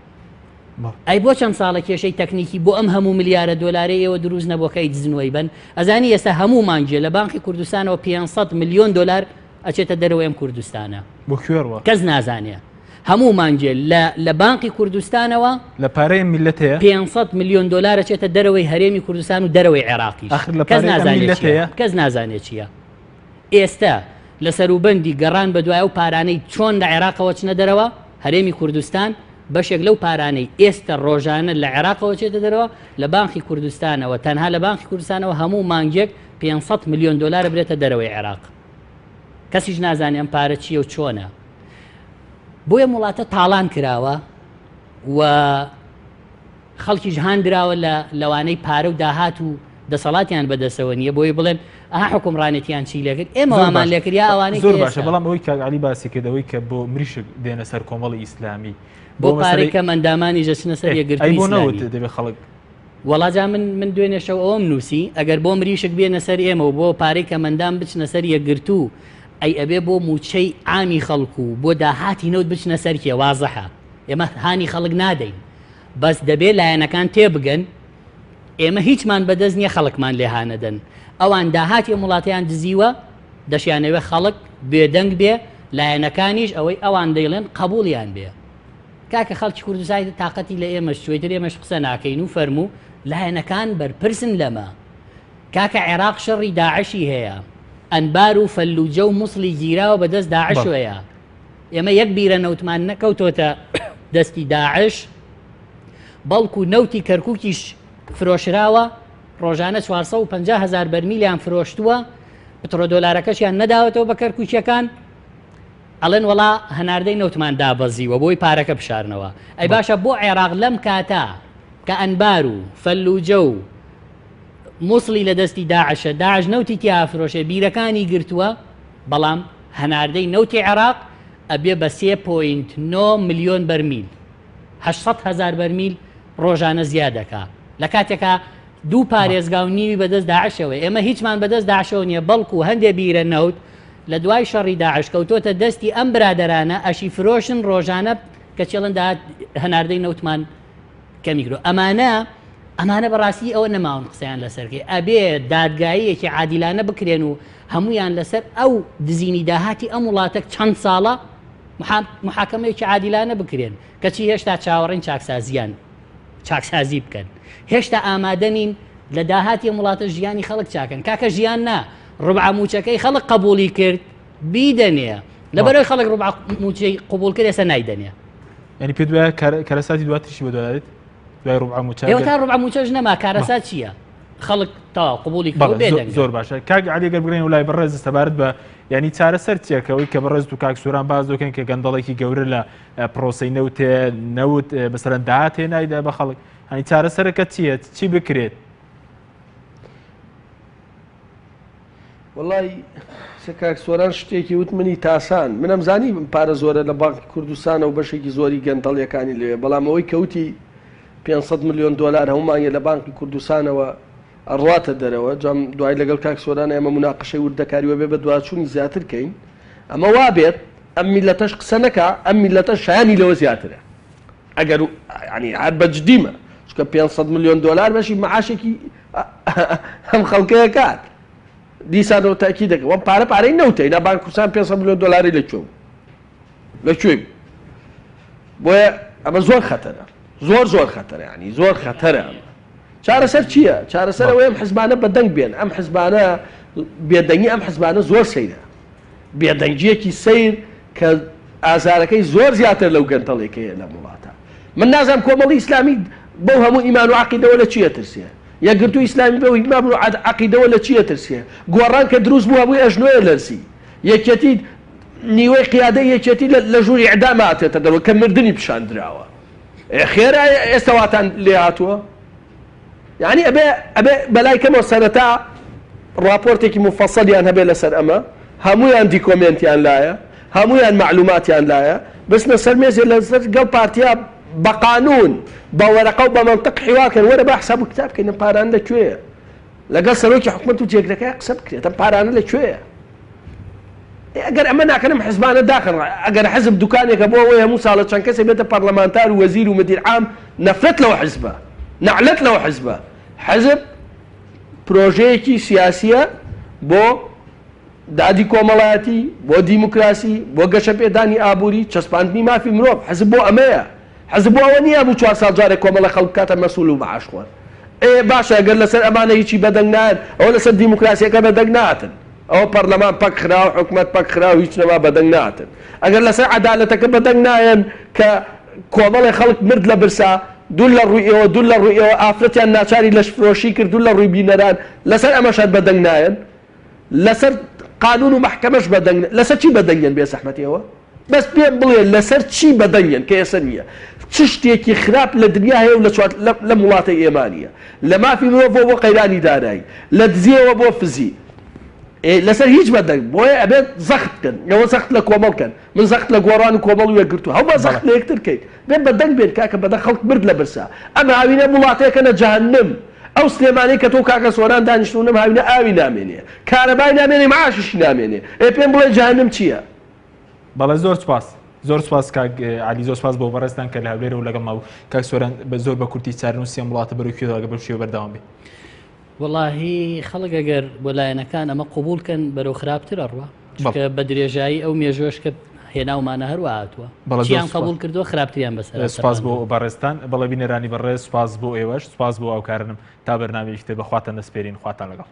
ئەی بۆ چەند ساڵە کێشەی تەکنیکی بۆ ئەم هەموو ملیارە دۆلاری ئێوە دروست نەبووەکەی دزنەوەی بن ئەزانی ئێستا هەموو مانگێ لە بانقی کوردستانەوە 500 میلیۆن دلار ئەچێتە دەرەوەی ئەم کوردستانە بۆ کوێڕوە کەس نازانێ هەموو مانگێ لە بانقی کوردستانەوە لە پارەی میلەت هەیە 500 میلیۆن دلار ئەچێتە دەرەوەی هەرێمی کوردستان و دەرەوەی عێراقیش کەس نازانێت چییە ئێستا لە سەروبەندی گەڕان بە دوای و پارانەی چۆن لە عێراقەوە چنە دەرەوە هەرێمی کوردستان بەشێک لەو پارانەی ئێستا ڕۆژانە لە عێراقەوە چێتە دەرەوە لە بانقی کوردستانەوە تەنها لە بانقی کوردستانەوە هەموو مانگێک 500 میلیۆن دلار برێتە دەرەوەی عێراق کەسیش نازانێ ئەم پارە چییە و چۆنە بۆیە وڵاتە تاڵان کراوە و خەڵکیش هاندراوە لە لەوانەی پارە و داهات و دەسەڵاتیان بەدەستەوە نییە بۆی بڵێن ئەها حکومڕانێتیان چی لێکرد ئێمە وامان لێکرد یا ئەوانەی زۆر باشە بەڵام ئەوەی کاگعالی باسی کردەوەی کە بۆ مریشک دێنە سەر کۆمەڵی ئیسلامی بۆ پارەی کە مندامانی ژەچنە سەر یەکگرتووی ئیسلامی دەبێت خەڵک وەڵاجا من دوێنێ شەو ئەوەم نووسی ئەگەر بۆ مریشک بێنە سەر ئێمە و بۆ پارەی کە مندام بچنە سەر یەکگرتوو ئەی ئەبێ بۆ موچەی ئامی خەڵکو بۆ داهاتی نەوت بچنە سەرکێ وازەحە ئێمە هانی خەڵک نادەین بەس دەبێت لایەنەکان تێبگەن ئێمە هیچمان بەدەست نییە خەڵکمان لێ هانەدەن ئەوان داهاتی وڵاتیان دزیوە دەشیانەوێ خەڵک بێدەنگ بێ لایەنەکانیش ئەوەی ئەوان دەیڵێن قبوڵیان بێ کاکە خەڵکی کوردستانی تااقەتی لە ئێمەش شوێتر ئێمەش قسە ناکەین و فەرموو لایەنەکان بەرپرسن لەمە کاکە عێراق شەڕی داعشی هەیە ئەنبار و فەلوجە و مووسڵی گیراوە بەدەست داعش وەیە ئێمە یەک بیرە نەوتمان نەکەوتۆتە دەستی داعش بەڵکو نەوتی کەرکووکیش فرۆشراوە ڕۆژانە 450,000 بەرمیلیان فرۆشتووە پترۆ دۆلارەکەشیان نەداوەتەوە بە کەرکووکیەکان ئەڵێن وڵا هەناردەی نەوتمان دابەزیوە بۆی پارەکە بشارنەوە ئەی باشە بۆ عێراق لەم کاتا کە ئەنبار و فەلوجە و مووسڵی لە دەستی داعشە داعش نەوتی تیا فرۆشێ بیرەکانی گرتووە بەڵام هەناردەی نەوتی عێراق ئەبێ بە 3.9 ملیۆن بەرمیل 800,000 بەرمیل ڕۆژانە زیادەکە لە کاتێکە دوو پارێزگا و نیوی بەدەست داعشەوە ئێمە هیچمان بەدەست داعشەوە نییە بەڵکو هەندێ بیرە نەوت لە دوای شەڕی داعش کەوتۆتە دەستی ئەم برادەرانە ئەشی فرۆشن ڕۆژانە کە چێڵن هەناردەی نەوتمان کەمیکرۆ ئەمانە بەڕاستی ئەوە نەماون قسەیان لەسەرکەی ئەبێ دادگاییەکی عادیلانە بکرێن و هەمویان لەسەر ئەو دزینی داهاتی ئەم وڵاتە چەند ساڵە محاکەمەیەکی عادیلانە بکرێن کەچی هێشتا چاوەڕێن چاکسازی بکەن هێشتا ئامادەنین لە داهاتی وڵاتە ژیانی خەڵک چاکەن کاکە ژیان نا ڕوبع موچەکەی خەڵک قبولی کرد بیدەنێ لەبەرەوەی خەڵک ڕوبع موچەی قبول کرد ئێستا نایدەنێ ینی پێ دوایە کارەساتی دواتریشی بە دوایێت دوای ڕوبع موچە ئێوە تا ڕوبع موچەش نەما کارەسات چییە خەڵک تا قبولی کرد بێدەنگ زۆر باشە کاک عەلی گەر بگرین وڵای بەڕێز سەبارەت بە ینی چارەسەر چیەکەوەی کە بەڕێز و کاک سووران باز دەکەن کە گەندەڵێکی گەورە لە پرۆسەی نەوت بەسەرەن داهات هێنایدا بە خەڵک هەنی چارەسەرەکە چییە چی بکرێت وڵی سەکاک سۆران شتێکی وتمنی تاسان منەم زانی پارە زۆرە لە بانکی کوردستانە و بەشێکی زۆری گەندەڵیەکانی لێ بەڵام ئەوەی کەوتی 500 ملیۆن دلار هەمومانە لە بانکی کوردستانەوە ئەڕاتە دەرەوە جام دوای لەگەڵ کاک سۆرانە ئێمە مناقشەی وردەکاریوە بێ بە دوچوونی زیاتر کەین ئەمە وا بێت ئەم میلەتەش قسە نەکا ئەم میلەتە شایانی لەوە زیاترە ئەگەر ینی هەر بەجدیمە چکە 500 ملیۆن دلار بەشی معاشێکی ئەم خەڵکەیە کات دیسانەوە تاکی دەکە وەم پارەی نەوتەی نە بانک کوردستان 500 ملیۆن دلاری لەکوێ بۆیە ئەمە زۆر خەتەرە زۆر خەتەرە ینی زۆر خەتەرە ئەمە چارەسەر چییە؟ چارەسەرەوەی ئەم حزبانە بەدەنگ بێن ئەم حزبانە بێدەنگی ئەم حزبانە زۆر سەیرە بێدەنگیەکی سیر کە ئازارەکەی زۆر زیاتر لەو گەنتەڵێکەیە لە وڵاتە من نازانم کۆمەڵی ئیسلامی بەو هەموو ئیمان و عەقیدەوە لە چیە ترسێ یەکگرتووی ئیسلامی بەو ئیمان و عەقیدەوە لە چیە ترسێ گۆڕان کە دروست بووە بووی ئەژنۆیە لەرسی یەکێتی نیوەی قیادەی یەکێتی لە ژووری ئیعدام هاتێتە دەرەوە کە مردنی پیشاندراوە خێرا ئێستاواتان لێ هاتووە یعنی ئەبێ بەلای کەمەوە سەرەتا راپۆرتێکی مفەسەلیان هەبێ لەسەر ئەمە هەمویان دیکۆمنتیان لایە هەمویان معلوماتیان لایە بستنە سەر مێزێ لەسەر گەڵ پارتیا بە قانون بە وەرەقە و بە مەنتق حیواکەن وەرە بە حساب و کتاب بکەین ئەم پارانە لەکوێیە لەگەڵ سەرۆکی حکومەت و جێگرەکەی قسە بکرێت ئەم پارانە لەکوێیە ئەگەر ئەمە ناکەنم حزبانە داخن ئەگەر حزب دوکانێکە بۆ ئەوەی هەموو ساڵە چەند کەسێک بێتە پەرلەمانتار و وەزیر و مدیر عام نەفرەت لەوە حزبە نەعلەت لەوە حزبە حزب پرۆژەیەکی سیاسیە بۆ دادی کۆمەڵایەتی بۆ دیموکراسی بۆ گەشە پێدانی ئابووری چەسپاندنی مافی مرۆڤ حزب بۆ ئەمەیە حزب بۆ ئەوە نییە بوو 4 ساڵ جارێک کۆمەڵە خەڵک کاتە مەسوول و معاش خوێن باشە ئەگەر لەسەر ئەمانە هیچی بەدەنگ نایەن ئەوە لەسەر دیموکراسیەکە بەدەنگ ناتن ئەوە پەرلەمان پەک خرا و حکومەت پەک خرا و هیچ نەما بەدەنگ ناتن ئەگەر لەسەر عەدالەتەکە بەدەنگ نایەن کە کۆمەڵی خەڵک مرد لە برسا دوول لە ڕوویەوە دوول لە ڕوویەوە ئافرەتیان ناچاری لەشفرۆشی کرد دوول لە ڕووی بینەران لەسەر ئەمەشات بەدەنگ نایەن لەسەر قانون و محکەمەش بەدەنگ لەسەر چی بەدەنگێن بێ سەحمەتیەوە بەس پێم بڵێ لەسەر چی بەدەنگێن کە ئێستا نییە چ شتێکی خراپ لە دنیا هەیە و لە وڵاتەی ئێمانیە لە مافی مرۆڤ بۆ قەیرانی دارایی لە دزیەوە بۆ فزی لەسەر هیچ بەدەنگ بۆیە ئەبێت زەخت بکەن ئەوە زەخت لە کۆمەڵکەن من زەخت لە گۆڕان و کۆمەڵ و یەکگرتووە هەوو بە زەخت لە یەکتر کەیت بێت بەدەنگ بێت کاکە بەدە خەڵک مرد لە برسا ئەم هاوینە وڵاتەیەکەنە جەهەنەم ئەو سلێمانەی کە تۆ کاکە سۆران دانیشتوونم هاوینە ئاوی نامێنێ کارەبای نامێنێ معاشیشی نامێنێ پێم بڵێ جەهەنەم چییە بەڵێ زۆر سپاس کاک عەلی زۆر سپاس بۆ بەڕێستان کە لە هەولێرە و لەگەڵ ماوە کاک سۆران زۆر بە کورتی چارن و سێم وڵاتە بەروی کوێدەوە بە شێوە بەردەوام بێ واللهی خەڵک ئەگەر بۆ لایەنەکان ئەمە قبولکەن بەرەو خراپترە ڕوە چکە بە درێژایی ئەو مێژۆش کە هێناومانە هەروە هاتووە چیان قبول کردووە خراپتریان بەسەر سپاس بۆ بەڕێستان بەڵێ بینەرانی بەڕێز سپاس بۆ ئێوەش سپاس بۆ ئەو کارنم تا بەرنامەیەکی تر بەخواتە نەسپێرین خواتان لەگەڵ